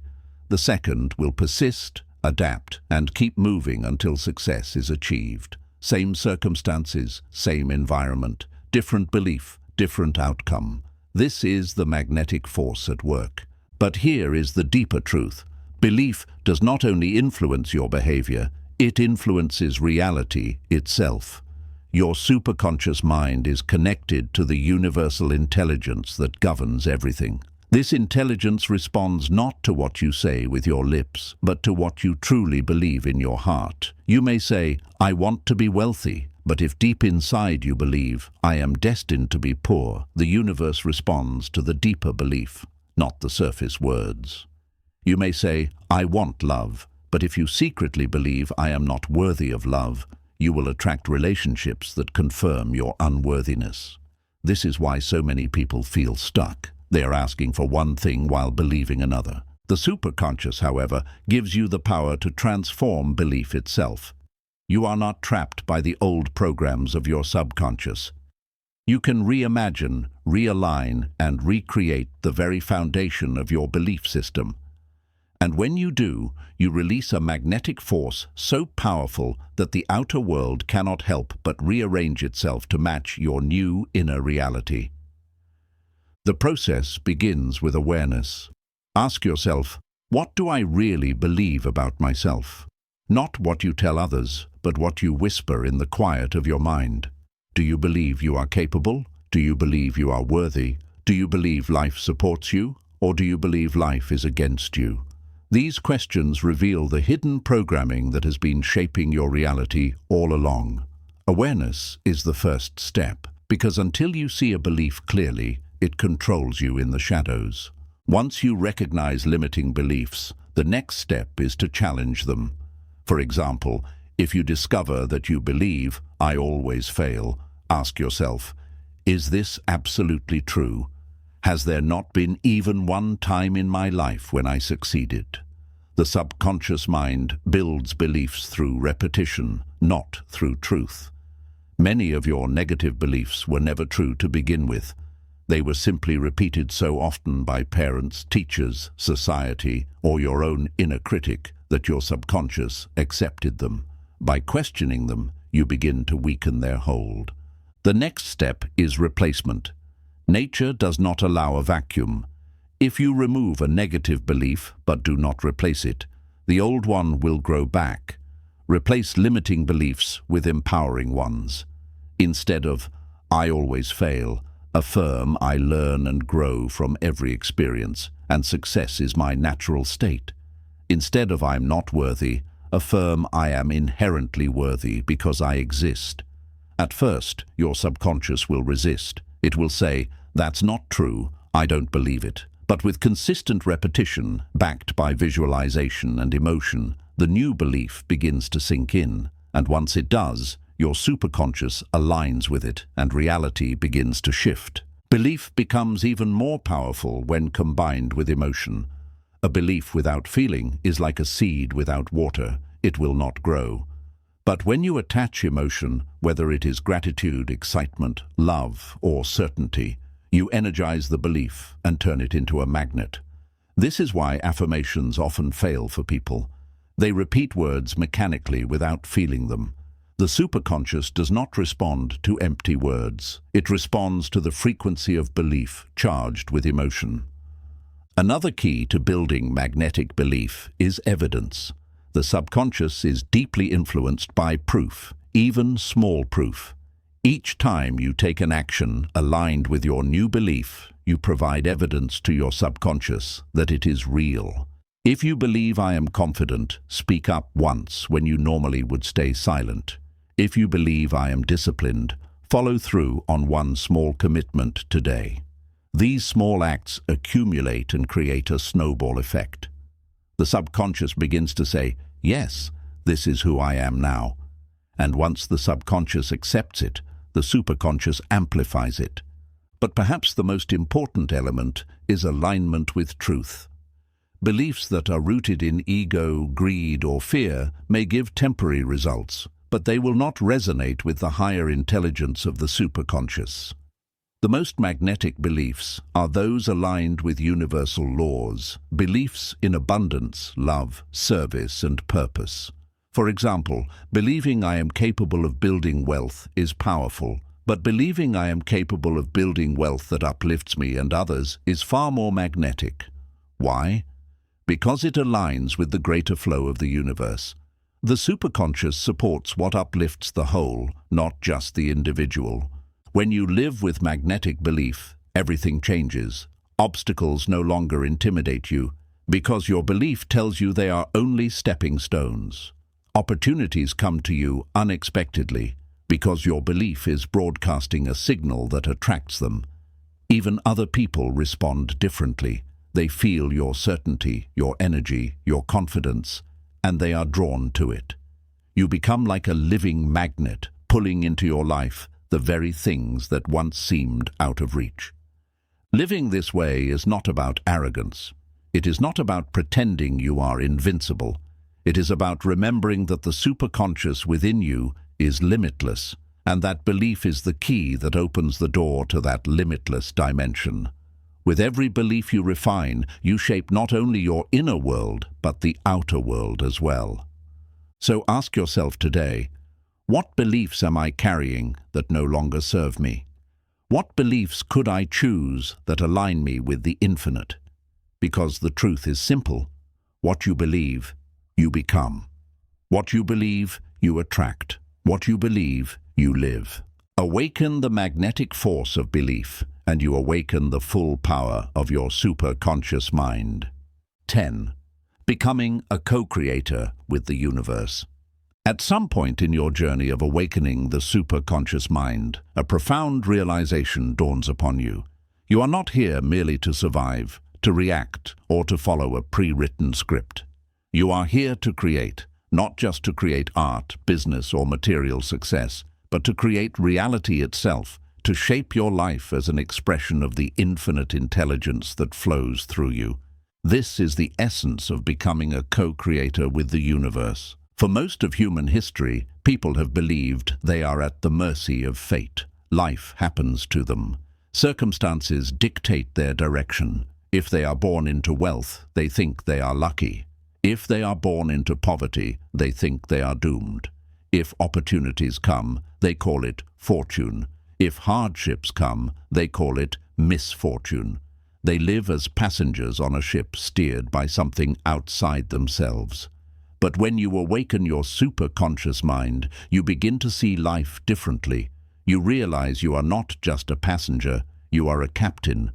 The second will persist, adapt, and keep moving until success is achieved. Same circumstances, same environment, different belief, different outcome. This is the magnetic force at work. But here is the deeper truth. Belief does not only influence your behavior, it influences reality itself. Your superconscious mind is connected to the universal intelligence that governs everything. This intelligence responds not to what you say with your lips, but to what you truly believe in your heart. You may say, "I want to be wealthy," but if deep inside you believe, "I am destined to be poor," the universe responds to the deeper belief, not the surface words. You may say, "I want love," but if you secretly believe, "I am not worthy of love," you will attract relationships that confirm your unworthiness. This is why so many people feel stuck. They are asking for one thing while believing another. The superconscious, however, gives you the power to transform belief itself. You are not trapped by the old programs of your subconscious. You can reimagine, realign, and recreate the very foundation of your belief system. And when you do, you release a magnetic force so powerful that the outer world cannot help but rearrange itself to match your new inner reality. The process begins with awareness. Ask yourself, what do I really believe about myself? Not what you tell others, but what you whisper in the quiet of your mind. Do you believe you are capable? Do you believe you are worthy? Do you believe life supports you? Or do you believe life is against you? These questions reveal the hidden programming that has been shaping your reality all along. Awareness is the first step, because until you see a belief clearly, it controls you in the shadows. Once you recognize limiting beliefs, the next step is to challenge them. For example, if you discover that you believe, "I always fail," ask yourself, is this absolutely true? Has there not been even one time in my life when I succeeded? The subconscious mind builds beliefs through repetition, not through truth. Many of your negative beliefs were never true to begin with. They were simply repeated so often by parents, teachers, society, or your own inner critic that your subconscious accepted them. By questioning them, you begin to weaken their hold. The next step is replacement. Nature does not allow a vacuum. If you remove a negative belief but do not replace it, the old one will grow back. Replace limiting beliefs with empowering ones. Instead of, "I always fail," Affirm, I learn and grow from every experience, and success is my natural state. Instead of I'm not worthy, affirm I am inherently worthy because I exist. At first, your subconscious will resist. It will say, that's not true, I don't believe it. But with consistent repetition, backed by visualization and emotion, the new belief begins to sink in. And once it does, your superconscious aligns with it and reality begins to shift. Belief becomes even more powerful when combined with emotion. A belief without feeling is like a seed without water. It will not grow. But when you attach emotion, whether it is gratitude, excitement, love, or certainty, you energize the belief and turn it into a magnet. This is why affirmations often fail for people. They repeat words mechanically without feeling them. The superconscious does not respond to empty words. It responds to the frequency of belief charged with emotion. Another key to building magnetic belief is evidence. The subconscious is deeply influenced by proof, even small proof. Each time you take an action aligned with your new belief, you provide evidence to your subconscious that it is real. If you believe I am confident, speak up once when you normally would stay silent. If you believe I am disciplined, follow through on one small commitment today. These small acts accumulate and create a snowball effect. The subconscious begins to say, yes, this is who I am now. And once the subconscious accepts it, the superconscious amplifies it. But perhaps the most important element is alignment with truth. Beliefs that are rooted in ego, greed, or fear may give temporary results, but they will not resonate with the higher intelligence of the superconscious. The most magnetic beliefs are those aligned with universal laws, beliefs in abundance, love, service, and purpose. For example, believing I am capable of building wealth is powerful, but believing I am capable of building wealth that uplifts me and others is far more magnetic. Why? Because it aligns with the greater flow of the universe. The superconscious supports what uplifts the whole, not just the individual. When you live with magnetic belief, everything changes. Obstacles no longer intimidate you, because your belief tells you they are only stepping stones. Opportunities come to you unexpectedly, because your belief is broadcasting a signal that attracts them. Even other people respond differently. They feel your certainty, your energy, your confidence, and they are drawn to it. You become like a living magnet, pulling into your life the very things that once seemed out of reach. Living this way is not about arrogance. It is not about pretending you are invincible. It is about remembering that the superconscious within you is limitless, and that belief is the key that opens the door to that limitless dimension. With every belief you refine, you shape not only your inner world, but the outer world as well. So ask yourself today, what beliefs am I carrying that no longer serve me? What beliefs could I choose that align me with the infinite? Because the truth is simple. What you believe, you become. What you believe, you attract. What you believe, you live. Awaken the magnetic force of belief, and you awaken the full power of your superconscious mind. 10. Becoming a co-creator with the universe. At some point in your journey of awakening the superconscious mind, a profound realization dawns upon you. You are not here merely to survive, to react, or to follow a pre-written script. You are here to create, not just to create art, business, or material success, but to create reality itself, to shape your life as an expression of the infinite intelligence that flows through you. This is the essence of becoming a co-creator with the universe. For most of human history, people have believed they are at the mercy of fate. Life happens to them. Circumstances dictate their direction. If they are born into wealth, they think they are lucky. If they are born into poverty, they think they are doomed. If opportunities come, they call it fortune. If hardships come, they call it misfortune. They live as passengers on a ship steered by something outside themselves. But when you awaken your superconscious mind, you begin to see life differently. You realize you are not just a passenger, You are a captain.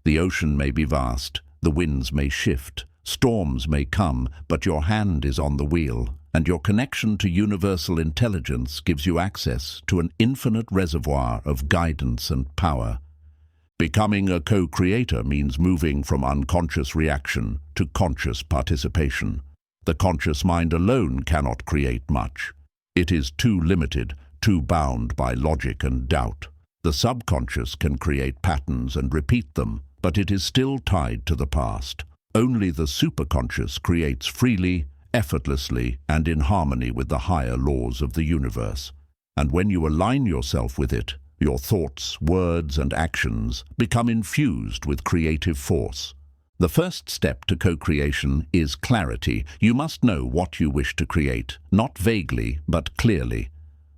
The ocean may be vast, the winds may shift, storms may come, but your hand is on the wheel, and your connection to universal intelligence gives you access to an infinite reservoir of guidance and power. Becoming a co-creator means moving from unconscious reaction to conscious participation. The conscious mind alone cannot create much. It is too limited, too bound by logic and doubt. The subconscious can create patterns and repeat them, but it is still tied to the past. Only the superconscious creates freely, effortlessly, and in harmony with the higher laws of the universe. And when you align yourself with it, your thoughts, words, and actions become infused with creative force. The first step to co-creation is clarity. You must know what you wish to create, not vaguely, but clearly.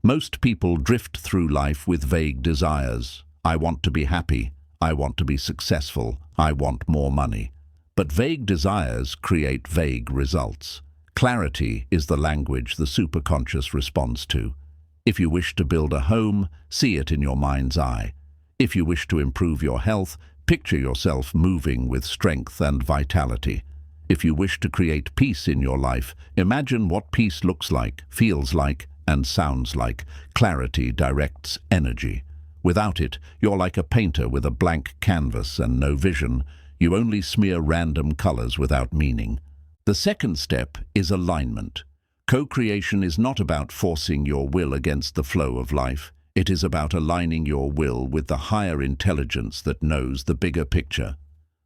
Most people drift through life with vague desires. I want to be happy. I want to be successful. I want more money. But vague desires create vague results. Clarity is the language the superconscious responds to. If you wish to build a home, see it in your mind's eye. If you wish to improve your health, picture yourself moving with strength and vitality. If you wish to create peace in your life, imagine what peace looks like, feels like, and sounds like. Clarity directs energy. Without it, you're like a painter with a blank canvas and no vision. You only smear random colors without meaning. The second step is alignment. Co-creation is not about forcing your will against the flow of life. It is about aligning your will with the higher intelligence that knows the bigger picture.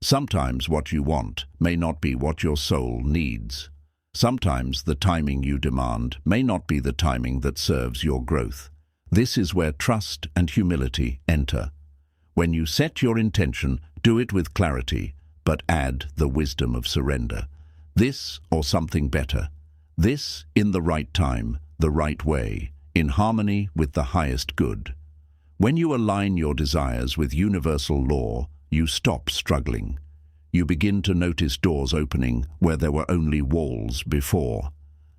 Sometimes what you want may not be what your soul needs. Sometimes the timing you demand may not be the timing that serves your growth. This is where trust and humility enter. When you set your intention, do it with clarity, but add the wisdom of surrender. This or something better. This in the right time, the right way, in harmony with the highest good. When you align your desires with universal law, you stop struggling. You begin to notice doors opening where there were only walls before.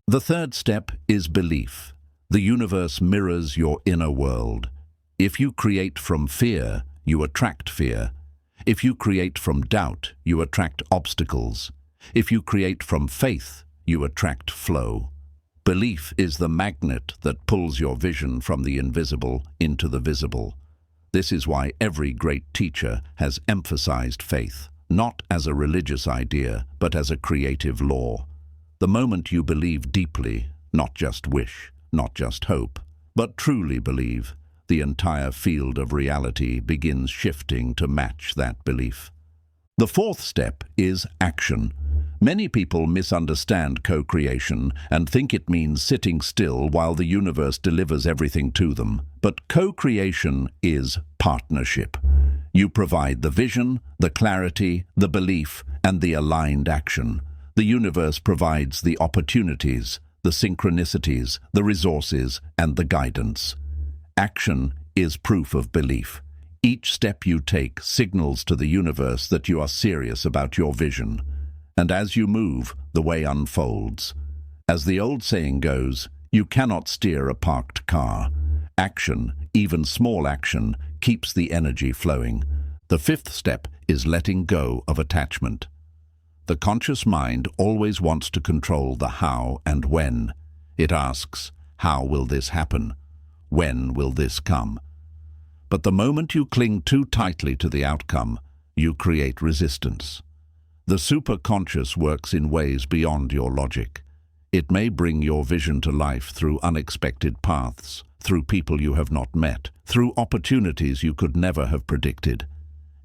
The third step is belief. The universe mirrors your inner world. If you create from fear, you attract fear. If you create from doubt, you attract obstacles. If you create from faith, you attract flow. Belief is the magnet that pulls your vision from the invisible into the visible. This is why every great teacher has emphasized faith, not as a religious idea, but as a creative law. The moment you believe deeply, not just wish, not just hope, but truly believe, the entire field of reality begins shifting to match that belief. The fourth step is action. Many people misunderstand co-creation and think it means sitting still while the universe delivers everything to them. But co-creation is partnership. You provide the vision, the clarity, the belief, and the aligned action. The universe provides the opportunities, the synchronicities, the resources, and the guidance. Action is proof of belief. Each step you take signals to the universe that you are serious about your vision. And as you move, the way unfolds. As the old saying goes, you cannot steer a parked car. Action, even small action, keeps the energy flowing. The fifth step is letting go of attachment. The conscious mind always wants to control the how and when. It asks, how will this happen? When will this come? But the moment you cling too tightly to the outcome, you create resistance. The superconscious works in ways beyond your logic. It may bring your vision to life through unexpected paths, through people you have not met, through opportunities you could never have predicted.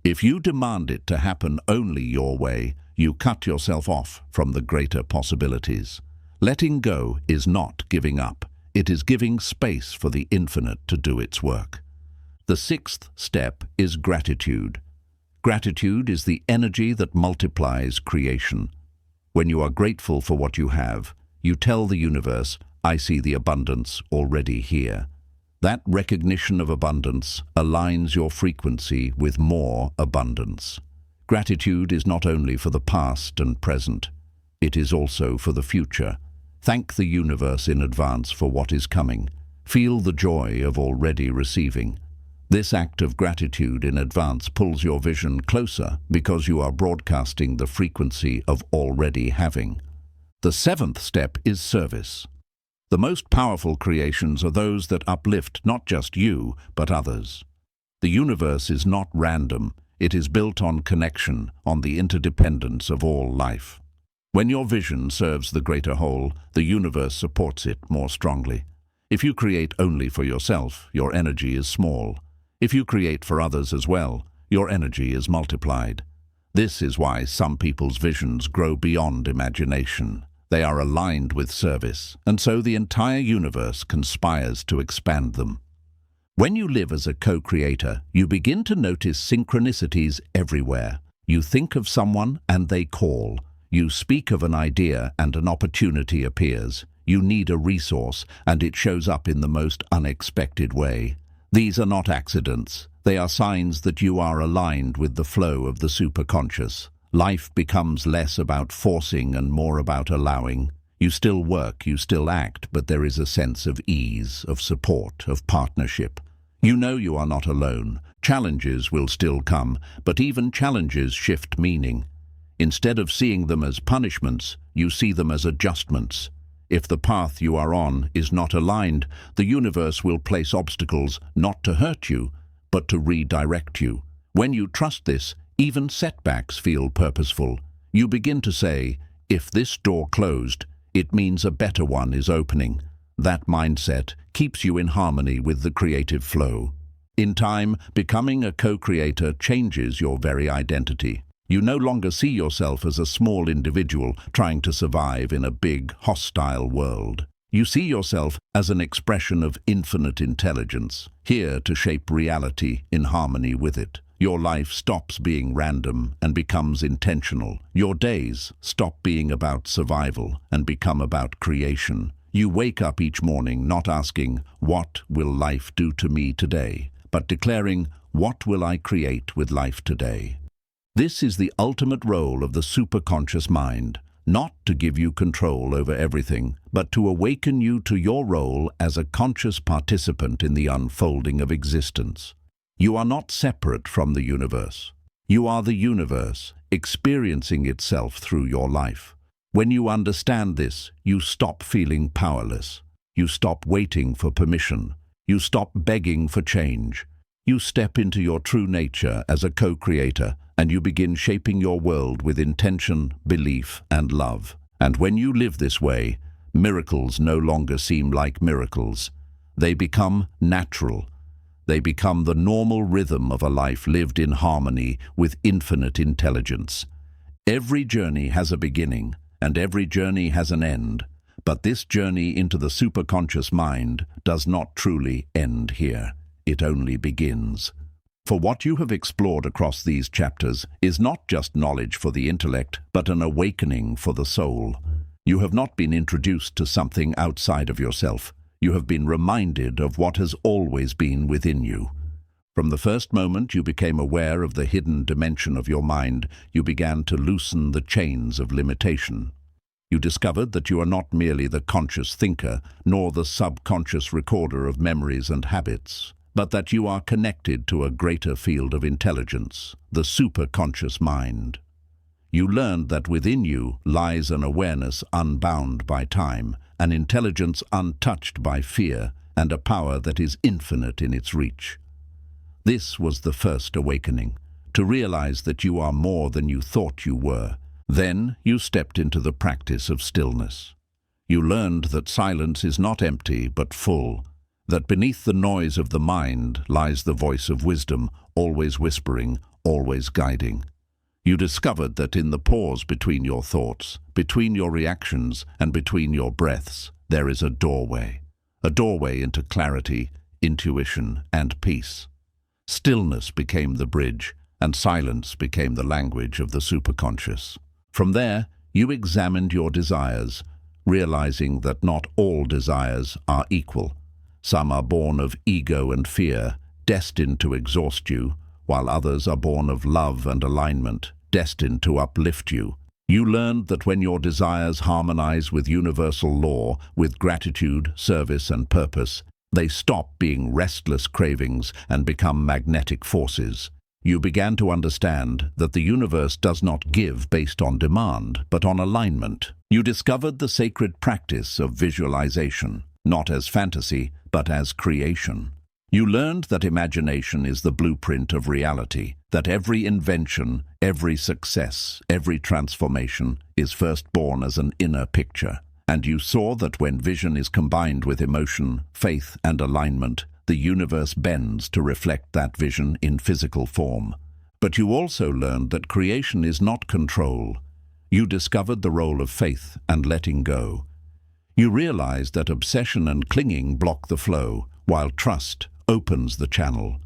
If you demand it to happen only your way, you cut yourself off from the greater possibilities. Letting go is not giving up. It is giving space for the infinite to do its work. The sixth step is gratitude. Gratitude is the energy that multiplies creation. When you are grateful for what you have, you tell the universe, I see the abundance already here. That recognition of abundance aligns your frequency with more abundance. Gratitude is not only for the past and present, it is also for the future. Thank the universe in advance for what is coming. Feel the joy of already receiving. This act of gratitude in advance pulls your vision closer because you are broadcasting the frequency of already having. The seventh step is service. The most powerful creations are those that uplift not just you, but others. The universe is not random. It is built on connection, on the interdependence of all life. When your vision serves the greater whole, the universe supports it more strongly. If you create only for yourself, your energy is small. If you create for others as well, your energy is multiplied. This is why some people's visions grow beyond imagination. They are aligned with service, and so the entire universe conspires to expand them. When you live as a co-creator, you begin to notice synchronicities everywhere. You think of someone and they call. You speak of an idea and an opportunity appears. You need a resource and it shows up in the most unexpected way. These are not accidents. They are signs that you are aligned with the flow of the superconscious. Life becomes less about forcing and more about allowing. You still work, you still act, but there is a sense of ease, of support, of partnership. You know you are not alone. Challenges will still come, but even challenges shift meaning. Instead of seeing them as punishments, you see them as adjustments. If the path you are on is not aligned, the universe will place obstacles not to hurt you, but to redirect you. When you trust this, even setbacks feel purposeful. You begin to say, if this door closed, it means a better one is opening. That mindset keeps you in harmony with the creative flow. In time, becoming a co-creator changes your very identity. You no longer see yourself as a small individual trying to survive in a big, hostile world. You see yourself as an expression of infinite intelligence, here to shape reality in harmony with it. Your life stops being random and becomes intentional. Your days stop being about survival and become about creation. You wake up each morning not asking, what will life do to me today, but declaring, what will I create with life today? This is the ultimate role of the superconscious mind, not to give you control over everything, but to awaken you to your role as a conscious participant in the unfolding of existence. You are not separate from the universe. You are the universe, experiencing itself through your life. When you understand this, you stop feeling powerless. You stop waiting for permission. You stop begging for change. You step into your true nature as a co-creator, and you begin shaping your world with intention, belief, and love. And when you live this way, miracles no longer seem like miracles. They become natural. They become the normal rhythm of a life lived in harmony with infinite intelligence. Every journey has a beginning, and every journey has an end. But this journey into the superconscious mind does not truly end here. It only begins. For what you have explored across these chapters is not just knowledge for the intellect, but an awakening for the soul. You have not been introduced to something outside of yourself. You have been reminded of what has always been within you. From the first moment you became aware of the hidden dimension of your mind, you began to loosen the chains of limitation. You discovered that you are not merely the conscious thinker, nor the subconscious recorder of memories and habits, but that you are connected to a greater field of intelligence, the superconscious mind. You learned that within you lies an awareness unbound by time, an intelligence untouched by fear, and a power that is infinite in its reach. This was the first awakening, to realize that you are more than you thought you were. Then you stepped into the practice of stillness. You learned that silence is not empty but full, that beneath the noise of the mind lies the voice of wisdom, always whispering, always guiding. You discovered that in the pause between your thoughts, between your reactions, and between your breaths, there is a doorway into clarity, intuition, and peace. Stillness became the bridge, and silence became the language of the superconscious. From there, you examined your desires, realizing that not all desires are equal. Some are born of ego and fear, destined to exhaust you, while others are born of love and alignment, destined to uplift you. You learned that when your desires harmonize with universal law, with gratitude, service, and purpose, They stop being restless cravings and become magnetic forces. You began to understand that the universe does not give based on demand, but on alignment. You discovered the sacred practice of visualization, not as fantasy, but as creation. You learned that imagination is the blueprint of reality, that every invention, every success, every transformation is first born as an inner picture. And you saw that when vision is combined with emotion, faith, and alignment, the universe bends to reflect that vision in physical form. But you also learned that creation is not control. You discovered the role of faith and letting go. You realized that obsession and clinging block the flow, while trust opens the channel.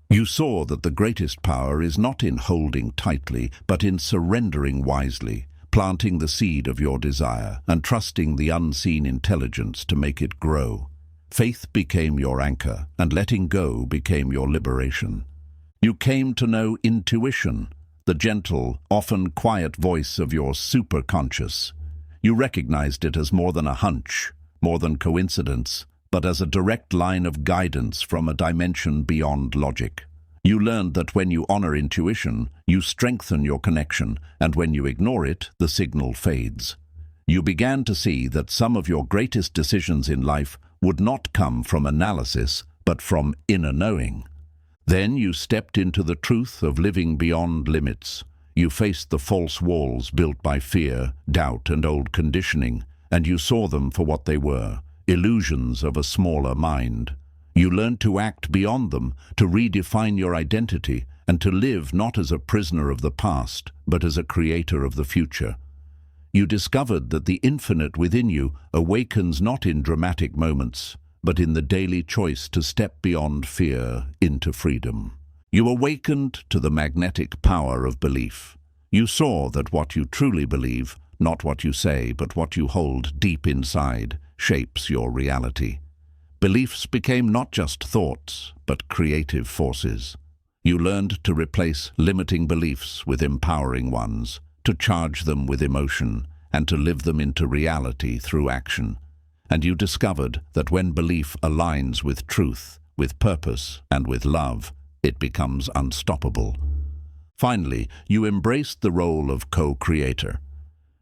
You saw that the greatest power is not in holding tightly, but in surrendering wisely, planting the seed of your desire and trusting the unseen intelligence to make it grow. Faith became your anchor, and letting go became your liberation. You came to know intuition, the gentle, often quiet voice of your superconscious. You recognized it as more than a hunch, more than coincidence, but as a direct line of guidance from a dimension beyond logic. You learned that when you honor intuition, you strengthen your connection, and when you ignore it, the signal fades. You began to see that some of your greatest decisions in life would not come from analysis, but from inner knowing. Then you stepped into the truth of living beyond limits. You faced the false walls built by fear, doubt, and old conditioning, and you saw them for what they were, illusions of a smaller mind. You learned to act beyond them, to redefine your identity, and to live not as a prisoner of the past, but as a creator of the future. You discovered that the infinite within you awakens not in dramatic moments, but in the daily choice to step beyond fear into freedom. You awakened to the magnetic power of belief. You saw that what you truly believe, not what you say, but what you hold deep inside, shapes your reality. Beliefs became not just thoughts, but creative forces. You learned to replace limiting beliefs with empowering ones, to charge them with emotion, and to live them into reality through action. And you discovered that when belief aligns with truth, with purpose, and with love, it becomes unstoppable. Finally, you embraced the role of co-creator.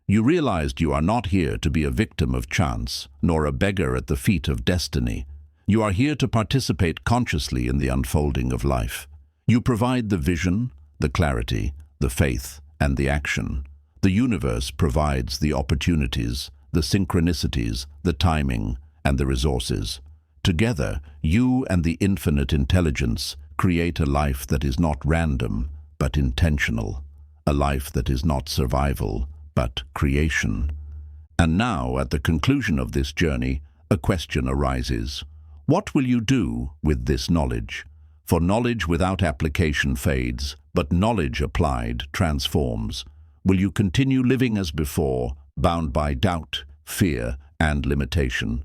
You realized you are not here to be a victim of chance, nor a beggar at the feet of destiny. You are here to participate consciously in the unfolding of life. You provide the vision, the clarity, the faith, and the action. The universe provides the opportunities, the synchronicities, the timing, and the resources. Together, you and the infinite intelligence create a life that is not random, but intentional. A life that is not survival, but creation. And now, at the conclusion of this journey, a question arises. What will you do with this knowledge? For knowledge without application fades, but knowledge applied transforms. Will you continue living as before, bound by doubt, fear, and limitation?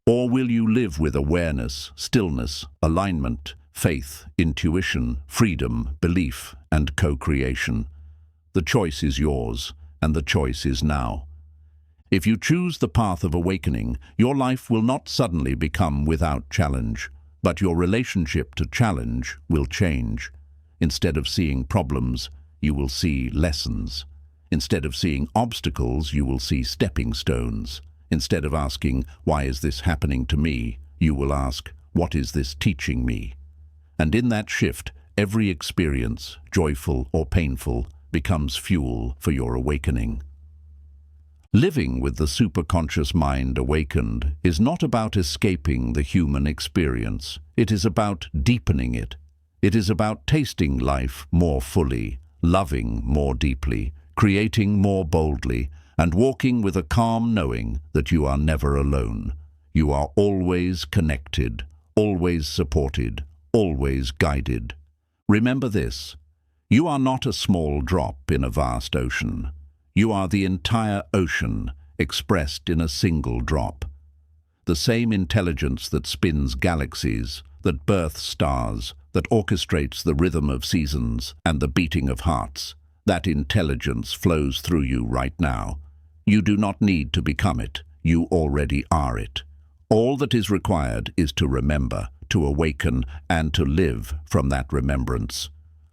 Or will you live with awareness, stillness, alignment, faith, intuition, freedom, belief, and co-creation? The choice is yours, and the choice is now. If you choose the path of awakening, your life will not suddenly become without challenge, but your relationship to challenge will change. Instead of seeing problems, you will see lessons. Instead of seeing obstacles, you will see stepping stones. Instead of asking, "Why is this happening to me?" you will ask, "What is this teaching me?" And in that shift, every experience, joyful or painful, becomes fuel for your awakening. Living with the superconscious mind awakened is not about escaping the human experience. It is about deepening it. It is about tasting life more fully, loving more deeply, creating more boldly, and walking with a calm knowing that you are never alone. You are always connected, always supported, always guided. Remember this: you are not a small drop in a vast ocean. You are the entire ocean expressed in a single drop. The same intelligence that spins galaxies, that births stars, that orchestrates the rhythm of seasons and the beating of hearts, that intelligence flows through you right now. You do not need to become it. You already are it. All that is required is to remember, to awaken, and to live from that remembrance.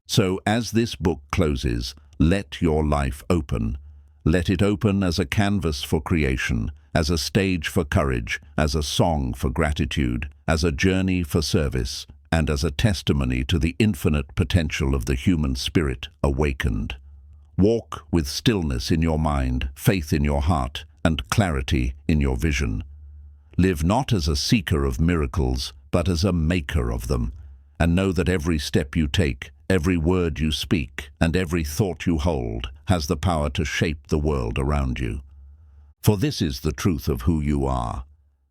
So, as this book closes, let your life open. Let it open as a canvas for creation, as a stage for courage, as a song for gratitude, as a journey for service, and as a testimony to the infinite potential of the human spirit awakened. Walk with stillness in your mind, faith in your heart, and clarity in your vision. Live not as a seeker of miracles, but as a maker of them, and know that every step you take, every word you speak, and every thought you hold has the power to shape the world around you. For this is the truth of who you are,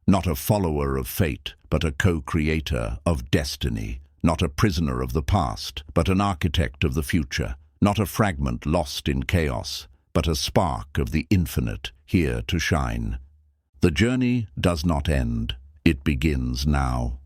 not a follower of fate, but a co-creator of destiny, not a prisoner of the past, but an architect of the future, not a fragment lost in chaos, but a spark of the infinite here to shine. The journey does not end, it begins now.